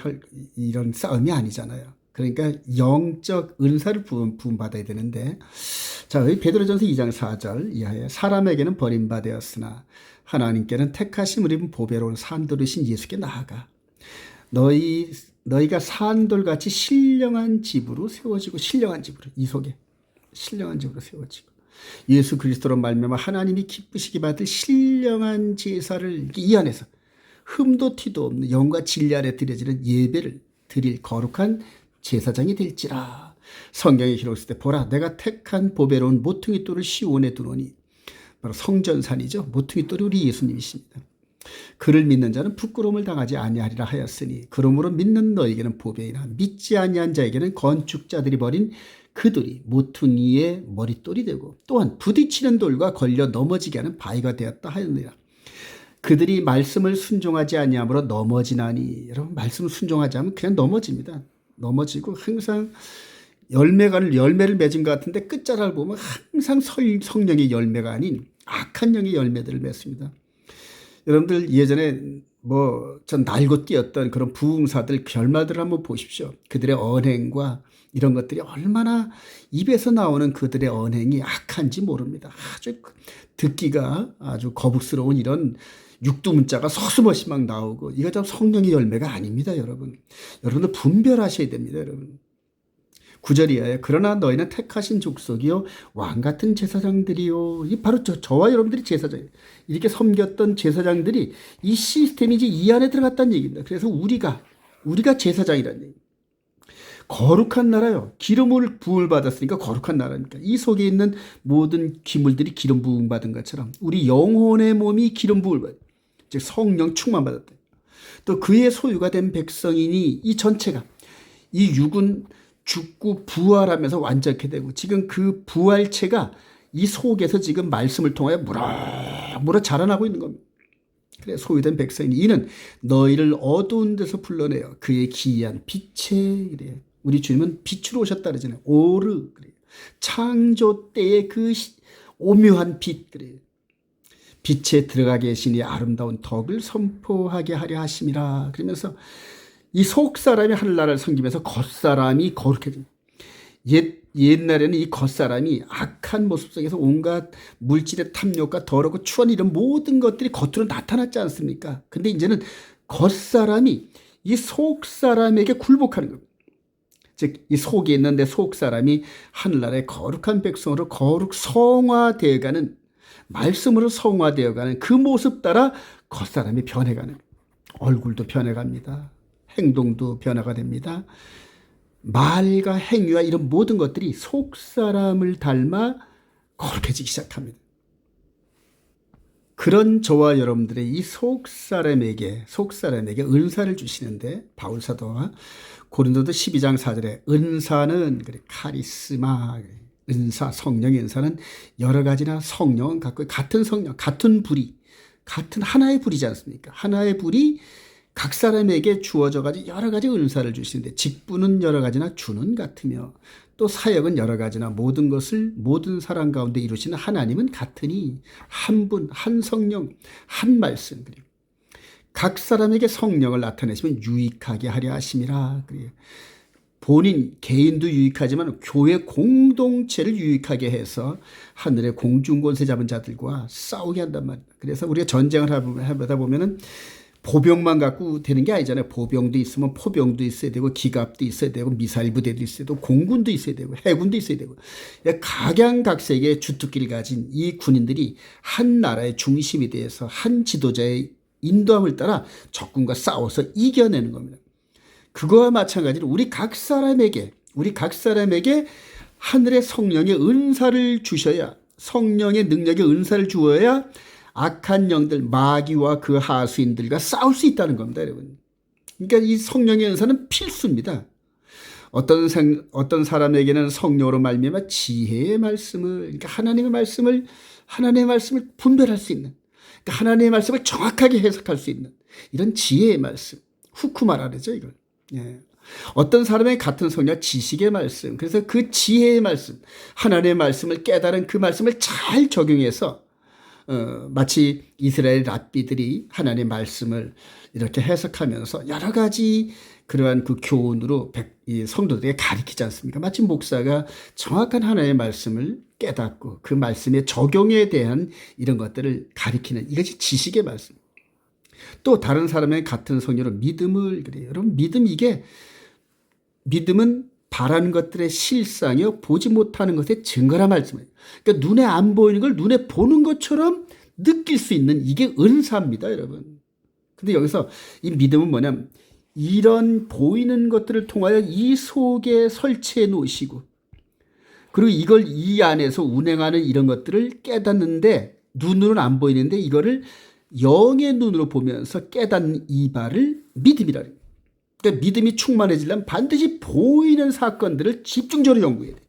이런 싸움이 아니잖아요. 그러니까 영적 은사를 부음받아야 되는데, 자, 베드로전서 2장 4절 이하에 사람에게는 버림받았으나 하나님께는 택하심을 입은 보배로운 산돌이신 예수께 나아가 너희가 산돌같이 신령한 집으로 세워지고, 신령한 집으로, 이 속에 신령한 집으로 세워지고 예수 그리스도로 말미암아 하나님이 기쁘시게 받을 신령한 제사를 이 안에서 흠도 티도 없는 영과 진리 아래 드려지는 예배를 드릴 거룩한 제사장이 될지라. 성경에 기록했을 때 보라 내가 택한 보배로운 모퉁이 돌을 시온에 두노니, 바로 성전산이죠. 모퉁이 돌이 우리 예수님이십니다. 그를 믿는 자는 부끄러움을 당하지 아니하리라 하였으니 그러므로 믿는 너에게는 보배이나 믿지 아니한 자에게는 건축자들이 버린 그 돌이 모퉁이의 머릿돌이 되고 또한 부딪히는 돌과 걸려 넘어지게 하는 바위가 되었다 하였느니라. 그들이 말씀을 순종하지 아니하므로 넘어지나니. 여러분, 말씀을 순종하지 않으면 그냥 넘어집니다. 넘어지고 항상 열매를 맺은 것 같은데 끝자락을 보면 항상 성령의 열매가 아닌 악한 영의 열매들을 맺습니다. 여러분들 예전에 전 날고 뛰었던 그런 부흥사들 결말들을 한번 보십시오. 그들의 언행과 이런 것들이 얼마나 입에서 나오는 그들의 언행이 악한지 모릅니다. 아주 듣기가 아주 거북스러운 이런 육두문자가 서슴없이 막 나오고, 이거 참 성령의 열매가 아닙니다. 여러분들 분별하셔야 됩니다. 여러분 9절이에요. 그러나 너희는 택하신 족속이요 왕같은 제사장들이요. 이 바로 저와 여러분들이 제사장이에요. 이렇게 섬겼던 제사장들이 이 시스템이 이제 이 안에 들어갔다는 얘기입니다. 그래서 우리가 제사장이라는 얘기입니다. 거룩한 나라요. 기름을 부음을 받았으니까 거룩한 나라니까. 이 속에 있는 모든 기물들이 기름 부음 받은 것처럼 우리 영혼의 몸이 기름 부음을 받았다. 즉 성령 충만 받았다. 또 그의 소유가 된 백성이니 이 전체가 이 육은 죽고 부활하면서 완전케 되고, 지금 그 부활체가 이 속에서 지금 말씀을 통하여 무럭무럭 자라나고 있는 겁니다. 그래 소유된 백성이니 이는 너희를 어두운 데서 불러내어 그의 기이한 빛에, 그래요. 우리 주님은 빛으로 오셨다 그러잖아요. 오르, 그래요. 창조 때의 그 오묘한 빛, 그래요. 빛에 들어가 계시니 아름다운 덕을 선포하게 하려 하심이라. 그러면서 이 속사람이 하늘나라를 섬기면서 겉사람이 거룩해집니다. 옛날에는 이 겉사람이 악한 모습 속에서 온갖 물질의 탐욕과 더럽고 추한 이런 모든 것들이 겉으로 나타났지 않습니까? 근데 이제는 겉사람이 이 속사람에게 굴복하는 겁니다. 즉 이 속에 있는 내 속사람이 하늘나라의 거룩한 백성으로 거룩 성화되어가는, 말씀으로 성화되어가는 그 모습 따라 겉사람이 변해가는, 얼굴도 변해갑니다. 행동도 변화가 됩니다. 말과 행위와 이런 모든 것들이 속사람을 닮아 거룩해지기 시작합니다. 그런 저와 여러분들의 이 속사람에게 은사를 주시는데, 바울 사도가 고린도서 12장 4절에 은사는 카리스마, 은사, 성령의 은사는 여러 가지나 성령은 같은 성령, 같은 불이, 같은 하나의 불이지 않습니까? 하나의 불이 각 사람에게 주어져 가지고 여러 가지 은사를 주시는데, 직분은 여러 가지나 주는 같으며 또 사역은 여러 가지나 모든 것을 모든 사람 가운데 이루시는 하나님은 같으니 한 분, 한 성령, 한 말씀, 그리고 각 사람에게 성령을 나타내시면 유익하게 하려 하심이라. 그래요. 본인 개인도 유익하지만 교회 공동체를 유익하게 해서 하늘의 공중권세 잡은 자들과 싸우게 한단 말이에요. 그래서 우리가 전쟁을 하다 보면은 보병만 갖고 되는 게 아니잖아요. 보병도 있으면 포병도 있어야 되고 기갑도 있어야 되고 미사일 부대도 있어야 되고 공군도 있어야 되고 해군도 있어야 되고 각양각색의 주특기를 가진 이 군인들이 한 나라의 중심이 되어서 한 지도자의 인도함을 따라 적군과 싸워서 이겨내는 겁니다. 그거와 마찬가지로 우리 각 사람에게 하늘의 성령의 은사를 주셔야, 성령의 능력의 은사를 주어야 악한 영들, 마귀와 그 하수인들과 싸울 수 있다는 겁니다, 여러분. 그러니까 이 성령의 은사는 필수입니다. 어떤 사람에게는 성령으로 말미암아 지혜의 말씀을, 그러니까 하나님의 말씀을 분별할 수 있는, 그러니까 하나님의 말씀을 정확하게 해석할 수 있는 이런 지혜의 말씀, 후쿠마라 그러죠, 이걸. 예. 어떤 사람의 같은 성령 지식의 말씀, 그래서 그 지혜의 말씀, 하나님의 말씀을 깨달은 그 말씀을 잘 적용해서 마치 이스라엘 랍비들이 하나님의 말씀을 이렇게 해석하면서 여러 가지 그러한 그 교훈으로 성도들에게 가르치지 않습니까? 마치 목사가 정확한 하나님의 말씀을 깨닫고 그 말씀의 적용에 대한 이런 것들을 가르치는 이것이 지식의 말씀. 또 다른 사람의 같은 성령으로 믿음을 그래요. 여러분 믿음은 바라는 것들의 실상이요 보지 못하는 것의 증거라 말씀이에요. 그러니까 눈에 안 보이는 걸 눈에 보는 것처럼 느낄 수 있는 이게 은사입니다, 여러분. 근데 여기서 이 믿음은 뭐냐면 이런 보이는 것들을 통하여 이 속에 설치해 놓으시고 그리고 이걸 이 안에서 운행하는 이런 것들을 깨닫는데 눈으로는 안 보이는데 이거를 영의 눈으로 보면서 깨닫는 이 바를 믿음이라 해요. 그러니까 믿음이 충만해지려면 반드시 보이는 사건들을 집중적으로 연구해야 돼요.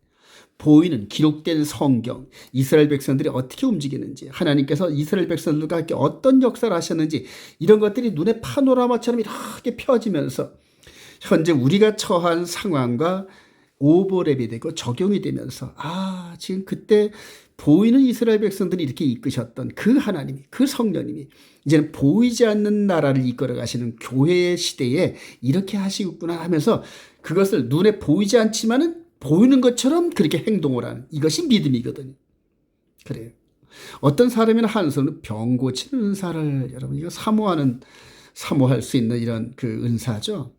보이는 기록된 성경, 이스라엘 백성들이 어떻게 움직이는지, 하나님께서 이스라엘 백성들과 함께 어떤 역사를 하셨는지 이런 것들이 눈에 파노라마처럼 이렇게 펴지면서 현재 우리가 처한 상황과 오버랩이 되고 적용이 되면서 지금 그때 보이는 이스라엘 백성들이 이렇게 이끄셨던 그 하나님이, 그 성령님이 이제는 보이지 않는 나라를 이끌어 가시는 교회의 시대에 이렇게 하시겠구나 하면서 그것을 눈에 보이지 않지만은 보이는 것처럼 그렇게 행동을 하는 이것이 믿음이거든요. 그래요. 어떤 사람이나 한 손은 병 고치는 은사를 여러분 이거 사모할 수 있는 이런 그 은사죠.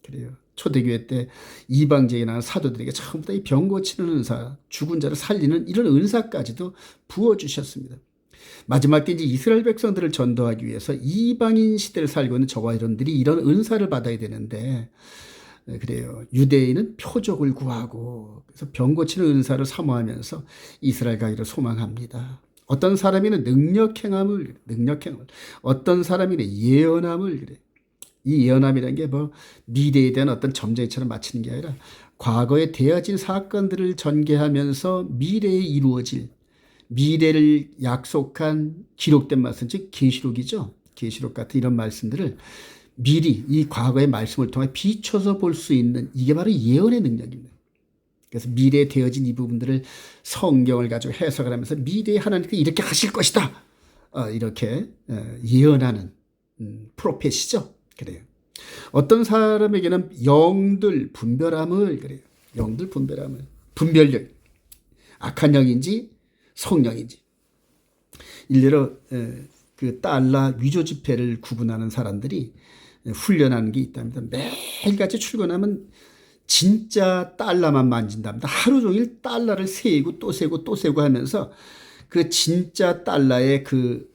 그래요. 초대교회 때 이방제이나 사도들에게 전부 다 이 병 고치는 은사, 죽은 자를 살리는 이런 은사까지도 부어주셨습니다. 마지막 때 이제 이스라엘 백성들을 전도하기 위해서 이방인 시대를 살고 있는 저와 여러분들이 이런 은사를 받아야 되는데 그래요. 유대인은 표적을 구하고 그래서 병 고치는 은사를 사모하면서 이스라엘 가기를 소망합니다. 어떤 사람에는 능력행함을 어떤 사람에는 예언함을 그래. 이 예언함이라는 게 뭐 미래에 대한 어떤 점쟁이처럼 맞히는 게 아니라 과거에 되어진 사건들을 전개하면서 미래에 이루어질 미래를 약속한 기록된 말씀, 즉 계시록이죠. 계시록 같은 이런 말씀들을 미리 이 과거의 말씀을 통해 비춰서 볼 수 있는 이게 바로 예언의 능력입니다. 그래서 미래에 되어진 이 부분들을 성경을 가지고 해석을 하면서 미래에 하나님께서 이렇게 하실 것이다. 이렇게 예언하는 프로페시죠. 그래요. 어떤 사람에게는 영들 분별함을 그래요. 영들 분별함을 분별력 악한 영인지 성령인지 일례로 그 달러 위조 지폐를 구분하는 사람들이 훈련하는 게 있답니다. 매일같이 출근하면 진짜 달러만 만진답니다. 하루 종일 달러를 세고 또 세고 또 세고 하면서 그 진짜 달러의 그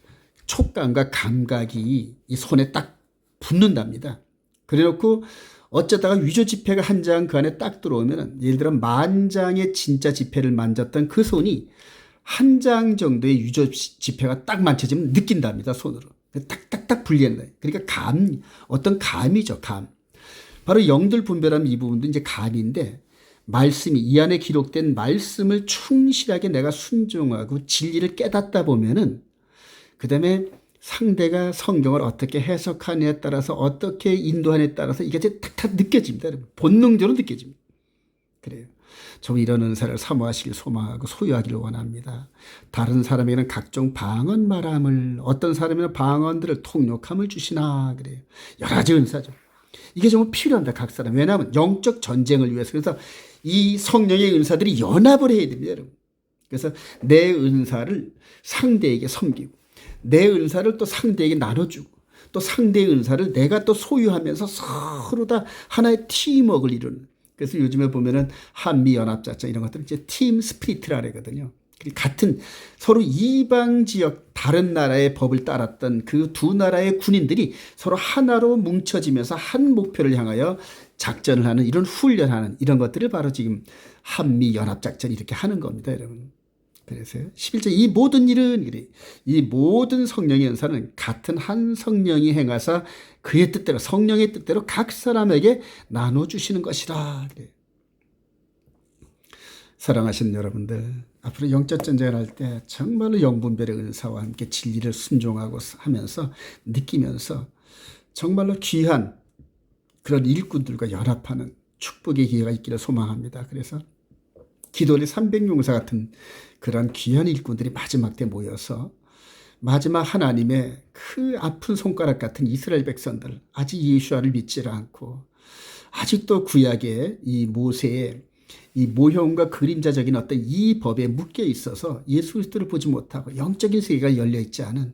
촉감과 감각이 이 손에 딱 붙는답니다. 그래놓고 어쩌다가 위조 지폐가 한 장 그 안에 딱 들어오면 예를 들어 10,000장의 진짜 지폐를 만졌던 그 손이 한 장 정도의 위조 지폐가 딱 만져지면 느낀답니다. 손으로. 딱딱딱 분리한다. 그러니까 어떤 감이죠. 감. 바로 영들 분별하는 이 부분도 이제 감인데 말씀이 이 안에 기록된 말씀을 충실하게 내가 순종하고 진리를 깨닫다 보면은 그 다음에 상대가 성경을 어떻게 해석하느냐에 따라서 어떻게 인도하느냐에 따라서 이게 탁탁 느껴집니다. 본능적으로 느껴집니다. 그래요. 저 이런 은사를 사모하시길 소망하고 소유하기를 원합니다. 다른 사람에게는 각종 방언 말함을, 어떤 사람에게는 방언들을 통역함을 주시나 그래요. 여러 가지 은사죠. 이게 정말 필요합니다. 각 사람. 왜냐하면 영적 전쟁을 위해서. 그래서 이 성령의 은사들이 연합을 해야 됩니다, 여러분. 그래서 내 은사를 상대에게 섬기고, 내 은사를 또 상대에게 나눠주고, 또 상대의 은사를 내가 또 소유하면서 서로 다 하나의 팀워크를 이루는. 그래서 요즘에 보면은 한미연합작전 이런 것들은 이제 팀 스피릿이라 그러거든요. 같은 서로 이방 지역 다른 나라의 법을 따랐던 그 두 나라의 군인들이 서로 하나로 뭉쳐지면서 한 목표를 향하여 작전을 하는, 이런 훈련하는 이런 것들을 바로 지금 한미연합작전 이렇게 하는 겁니다, 여러분. 그래서 11절 이 모든 일은 그래. 이 모든 성령의 은사는 같은 한 성령이 행하사 그의 뜻대로, 성령의 뜻대로 각 사람에게 나눠주시는 것이라. 그래. 사랑하시는 여러분들, 앞으로 영적 전쟁을 할 때 정말로 영분별의 은사와 함께 진리를 순종하고 하면서 느끼면서 정말로 귀한 그런 일꾼들과 연합하는 축복의 기회가 있기를 소망합니다. 그래서 기도의 300용사 같은 그런 귀한 일꾼들이 마지막 때 모여서 마지막 하나님의 그 아픈 손가락 같은 이스라엘 백성들, 아직 예수아를 믿지 않고 아직도 구약의 이 모세의 이 모형과 그림자적인 어떤 이 법에 묶여 있어서 예수 그리스도를 보지 못하고 영적인 세계가 열려 있지 않은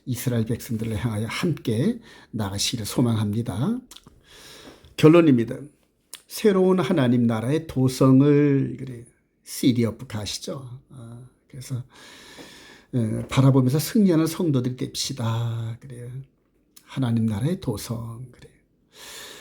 이스라엘 백성들을 향하여 함께 나가시기를 소망합니다. 결론입니다. 새로운 하나님 나라의 도성을 그래 시리어프 가시죠. 그래서 바라보면서 승리하는 성도들이 됩시다. 그래요. 하나님 나라의 도성. 그래요.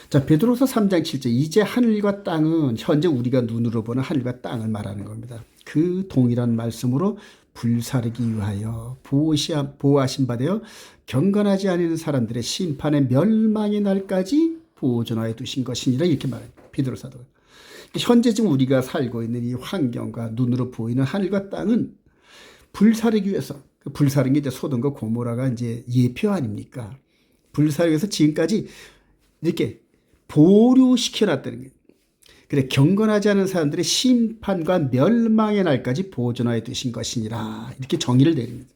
자, 베드로서 3장 7절. 이제 하늘과 땅은 현재 우리가 눈으로 보는 하늘과 땅을 말하는 겁니다. 그 동일한 말씀으로 불사르기 위하여 보호하신 바 되어 경건하지 않은 사람들의 심판의 멸망의 날까지 보존하여 두신 것이니라 이렇게 말합니다. 베드로 사도. 현재 지금 우리가 살고 있는 이 환경과 눈으로 보이는 하늘과 땅은 불사르기 위해서, 불사른 게 이제 소돔과 고모라가 이제 예표 아닙니까? 불사르기 위해서 지금까지 이렇게 보류시켜놨다는 거예요. 그래, 경건하지 않은 사람들의 심판과 멸망의 날까지 보존하여 두신 것이니라. 이렇게 정의를 내립니다.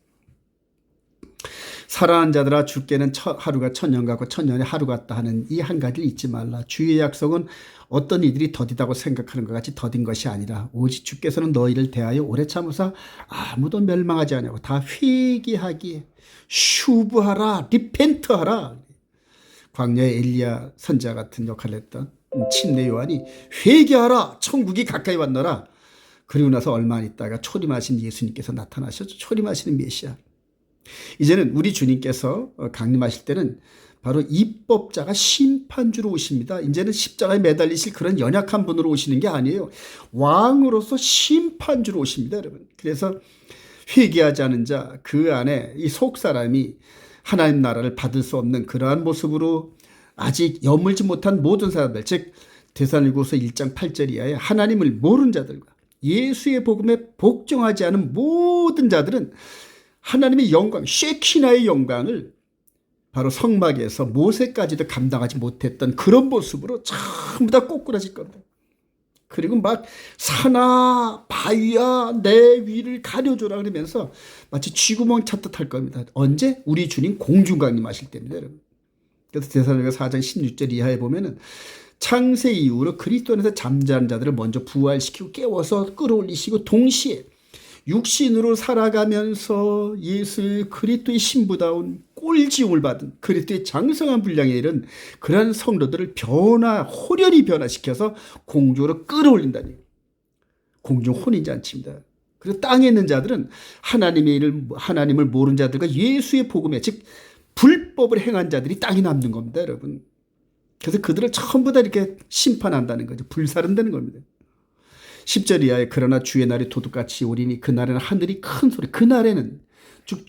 사랑하는 자들아, 주께는 하루가 천년 같고 천년이 하루 같다 하는 이 한 가지를 잊지 말라. 주의 약속은 어떤 이들이 더디다고 생각하는 것 같이 더딘 것이 아니라 오직 주께서는 너희를 대하여 오래 참으사 아무도 멸망하지 않냐고 다 회개하기에 슈브하라, 리펜트하라. 광야의 엘리야 선지자 같은 역할을 했던 침례 요한이 회개하라, 천국이 가까이 왔노라. 그리고 나서 얼마 안 있다가 초림하신 예수님께서 나타나셨죠. 초림하시는 메시아. 이제는 우리 주님께서 강림하실 때는 바로 입법자가 심판주로 오십니다. 이제는 십자가에 매달리실 그런 연약한 분으로 오시는 게 아니에요. 왕으로서 심판주로 오십니다, 여러분. 그래서 회개하지 않은 자, 그 안에 이 속사람이 하나님 나라를 받을 수 없는 그러한 모습으로 아직 여물지 못한 모든 사람들, 즉 데살로니가서 1장 8절 이하에 하나님을 모르는 자들과 예수의 복음에 복종하지 않은 모든 자들은 하나님의 영광, 쉐키나의 영광을 바로 성막에서 모세까지도 감당하지 못했던 그런 모습으로 전부 다 꼬꾸라질 겁니다. 그리고 막 산아 바위야 내 위를 가려줘라 그러면서 마치 쥐구멍 찾듯 할 겁니다. 언제? 우리 주님 공중강림하실 때입니다, 여러분. 그래서 데살로니가 4장 16절 이하에 보면은 창세 이후로 그리스도 안에서 잠자는 자들을 먼저 부활시키고 깨워서 끌어올리시고 동시에 육신으로 살아가면서 예수 그리스도의 신부다운 꼴지움을 받은 그리스도의 장성한 분량에 이른 그러한 성도들을 호련히 변화시켜서 공중으로 끌어올린다는 얘기예요. 공중 혼인잔치입니다. 그리고 땅에 있는 자들은 하나님을 모르는 자들과 예수의 복음에 즉 불법을 행한 자들이 땅에 남는 겁니다, 여러분. 그래서 그들을 전부 다 이렇게 심판한다는 거죠. 불사른다는 겁니다. 10절 이하에 그러나 주의 날이 도둑같이 오리니 그날에는 하늘이 큰 소리, 그날에는 즉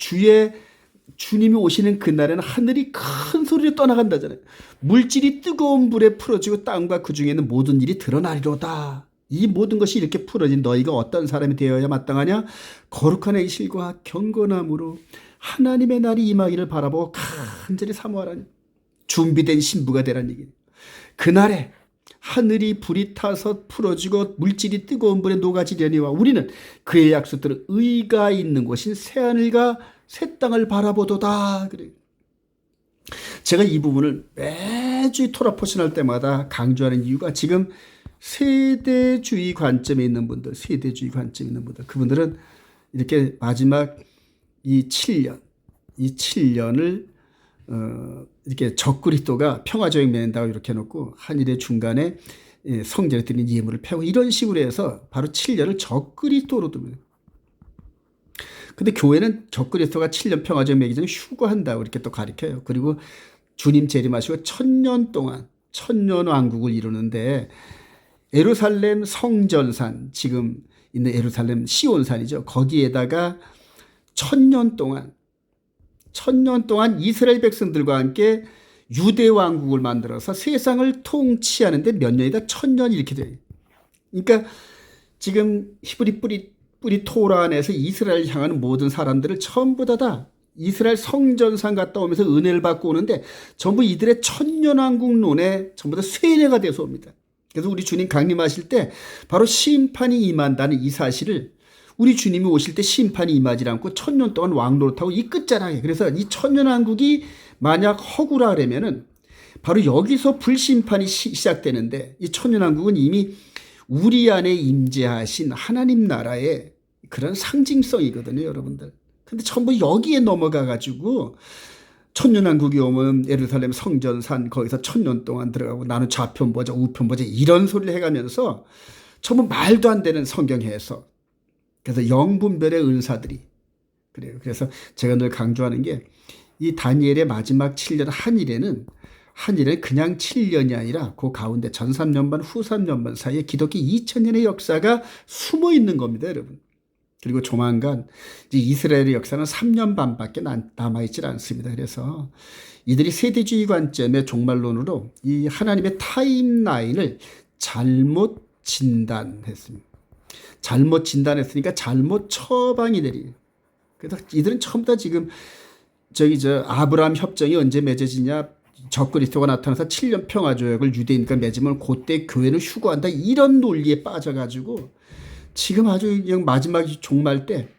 주님이 오시는 그날에는 하늘이 큰 소리로 떠나간다잖아요. 물질이 뜨거운 불에 풀어지고 땅과 그 중에 있는 모든 일이 드러나리로다. 이 모든 것이 이렇게 풀어진 너희가 어떤 사람이 되어야 마땅하냐? 거룩한 행실과 경건함으로 하나님의 날이 임하기를 바라보고 간절히 사모하라니. 준비된 신부가 되라는 얘기예요. 그날에 하늘이 불이 타서 풀어지고 물질이 뜨거운 불에 녹아지려니와 우리는 그의 약속대로 의가 있는 곳인 새하늘과 새 땅을 바라보도다. 그래요. 제가 이 부분을 매주 토라포신할 때마다 강조하는 이유가 지금 세대주의 관점에 있는 분들, 그분들은 이렇게 마지막 이 7년을 이렇게 적그리스도가 평화조약 맺는다고 이렇게 해놓고 한일의 중간에 성전에 드린 예물을 패고 이런 식으로 해서 바로 7년을 적그리스도로 둡니다. 근데 교회는 적그리스도가 7년 평화조약 맺기 전에 휴거한다고 이렇게 또 가르쳐요. 그리고 주님 재림하시고 1000년 동안 천년왕국을 이루는데 예루살렘 성전산, 지금 있는 예루살렘 시온산이죠. 거기에다가 1000년 동안 이스라엘 백성들과 함께 유대 왕국을 만들어서 세상을 통치하는데 몇 년이다? 1000년 이렇게 돼요. 그러니까 지금 히브리 뿌리 토라 안에서 이스라엘 향하는 모든 사람들을 전부 다 이스라엘 성전산 갔다 오면서 은혜를 받고 오는데 전부 이들의 천년왕국론에 전부 다 세뇌가 돼서 옵니다. 그래서 우리 주님 강림하실 때 바로 심판이 임한다는 이 사실을 우리 주님이 오실 때 심판이 임하지 않고 1000년 동안 왕노릇하고 이 끝자락에, 그래서 이 천년왕국이 만약 허구라 그러면은 바로 여기서 불심판이 시작되는데 이 천년왕국은 이미 우리 안에 임재하신 하나님 나라의 그런 상징성이거든요, 여러분들. 근데 전부 여기에 넘어가 가지고 천년왕국이 오면 예루살렘 성전산 거기서 1000년 동안 들어가고 나는 좌편 보자 우편 보자 이런 소리를 해가면서 전부 말도 안 되는 성경 해석. 그래서 영분별의 은사들이 그래요. 그래서 제가 늘 강조하는 게 이 다니엘의 마지막 7년 한일에는 그냥 7년이 아니라 그 가운데 전 3년 반 후 3년 반 사이에 기독교 2000년의 역사가 숨어 있는 겁니다, 여러분. 그리고 조만간 이제 이스라엘의 역사는 3년 반밖에 남아있질 않습니다. 그래서 이들이 세대주의 관점의 종말론으로 이 하나님의 타임라인을 잘못 진단했습니다. 잘못 진단했으니까 잘못 처방이 내리. 그래서 이들은 처음 다 지금 아브라함 협정이 언제 맺어지냐, 적그리스도가 나타나서 7년 평화조약을 유대인과 맺으면 그때 교회는 휴거한다 이런 논리에 빠져가지고 지금 아주 그냥 마지막 종말 때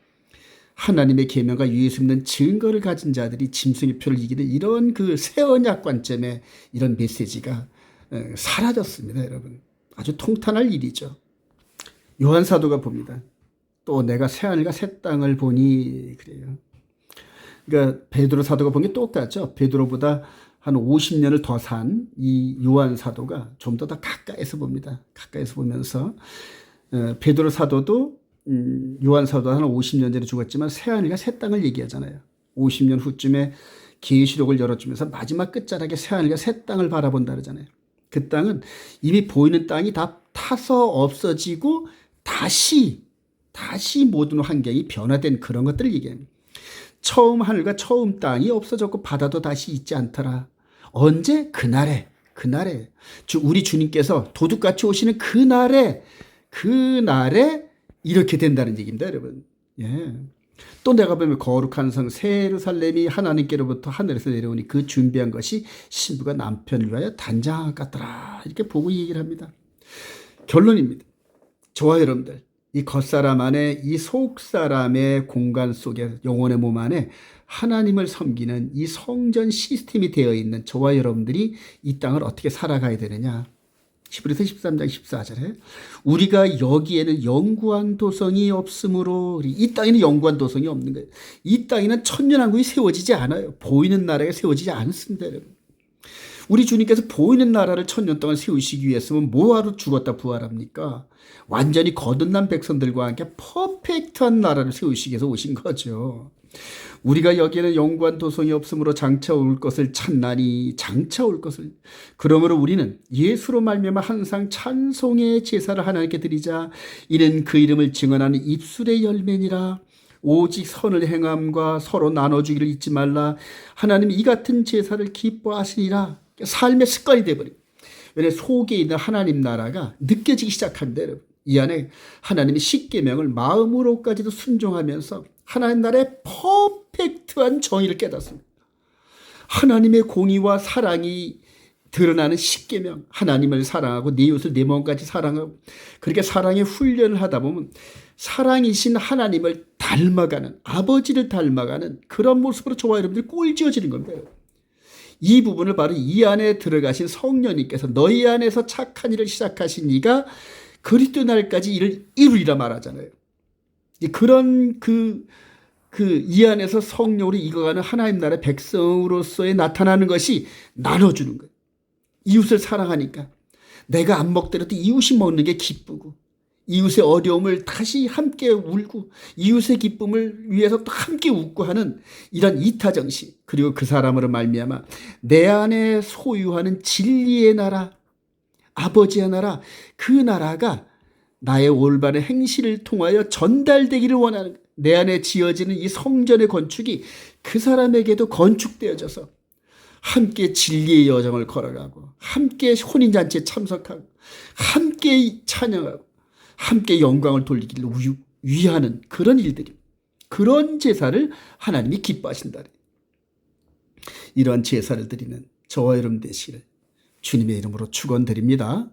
하나님의 계명과 예수 믿는 증거를 가진 자들이 짐승의 표를 이기는 이런 그 새언약 관점의 이런 메시지가 사라졌습니다, 여러분. 아주 통탄할 일이죠. 요한 사도가 봅니다. 또 내가 새하늘과 새 땅을 보니 그래요. 그러니까 베드로 사도가 본 게 똑같죠. 베드로보다 한 50년을 더 산 이 요한 사도가 좀 더 가까이서 봅니다. 가까이서 보면서 베드로 사도도 요한 사도 한 50년 전에 죽었지만 새하늘과 새 땅을 얘기하잖아요. 50년 후쯤에 계시록을 열어주면서 마지막 끝자락에 새하늘과 새 땅을 바라본다 그러잖아요. 그 땅은 이미 보이는 땅이 다 타서 없어지고 다시 모든 환경이 변화된 그런 것들을 얘기합니다. 처음 하늘과 처음 땅이 없어졌고 바다도 다시 있지 않더라. 언제? 그날에 우리 주님께서 도둑같이 오시는 그날에 이렇게 된다는 얘기입니다, 여러분. 예. 또 내가 보면 거룩한 성 새 예루살렘이 하나님께로부터 하늘에서 내려오니 그 준비한 것이 신부가 남편을 위하여 단장한 것 같더라. 이렇게 보고 얘기를 합니다. 결론입니다. 저와 여러분들, 이 겉사람 안에 이 속사람의 공간 속에 영혼의 몸 안에 하나님을 섬기는 이 성전 시스템이 되어 있는 저와 여러분들이 이 땅을 어떻게 살아가야 되느냐. 히브리서 13장 14절에 우리가 여기에는 영구한 도성이 없으므로, 이 땅에는 영구한 도성이 없는 거예요. 이 땅에는 천년왕국이 세워지지 않아요. 보이는 나라가 세워지지 않습니다, 여러분. 우리 주님께서 보이는 나라를 1000년 동안 세우시기 위해서는 뭐하러 죽었다 부활합니까? 완전히 거듭난 백성들과 함께 퍼펙트한 나라를 세우시기 위해서 오신 거죠. 우리가 여기에는 영구한 도성이 없으므로 장차 올 것을 찾나니, 장차 올 것을. 그러므로 우리는 예수로 말미암아 항상 찬송의 제사를 하나님께 드리자. 이는 그 이름을 증언하는 입술의 열매니라. 오직 선을 행함과 서로 나눠주기를 잊지 말라. 하나님이 이 같은 제사를 기뻐하시니라. 삶의 습관이 되어버려요. 왜냐하면 속에 있는 하나님 나라가 느껴지기 시작합니다, 여러분. 이 안에 하나님의 십계명을 마음으로까지도 순종하면서 하나님 나라의 퍼펙트한 정의를 깨닫습니다. 하나님의 공의와 사랑이 드러나는 십계명, 하나님을 사랑하고 네 이웃을 내 몸까지 사랑하고, 그렇게 사랑의 훈련을 하다 보면 사랑이신 하나님을 닮아가는, 아버지를 닮아가는 그런 모습으로 저와 여러분들이 꼴지어지는 겁니다. 이 부분을 바로 이 안에 들어가신 성령님께서 너희 안에서 착한 일을 시작하신 이가 그리스도 날까지 이를 이루리라 말하잖아요. 그런 이 안에서 성령으로 익어가는 하나님 나라의 백성으로서의 나타나는 것이 나눠주는 거예요. 이웃을 사랑하니까 내가 안 먹더라도 이웃이 먹는 게 기쁘고, 이웃의 어려움을 다시 함께 울고, 이웃의 기쁨을 위해서 또 함께 웃고 하는 이런 이타정신, 그리고 그 사람으로 말미암아 내 안에 소유하는 진리의 나라, 아버지의 나라, 그 나라가 나의 올바른 행실을 통하여 전달되기를 원하는 거예요. 내 안에 지어지는 이 성전의 건축이 그 사람에게도 건축되어져서 함께 진리의 여정을 걸어가고, 함께 혼인잔치에 참석하고, 함께 찬양하고, 함께 영광을 돌리기를 위하는 그런 일들이, 그런 제사를 하나님이 기뻐하신다. 이런 제사를 드리는 저와 여러분 되시기를 주님의 이름으로 축원드립니다.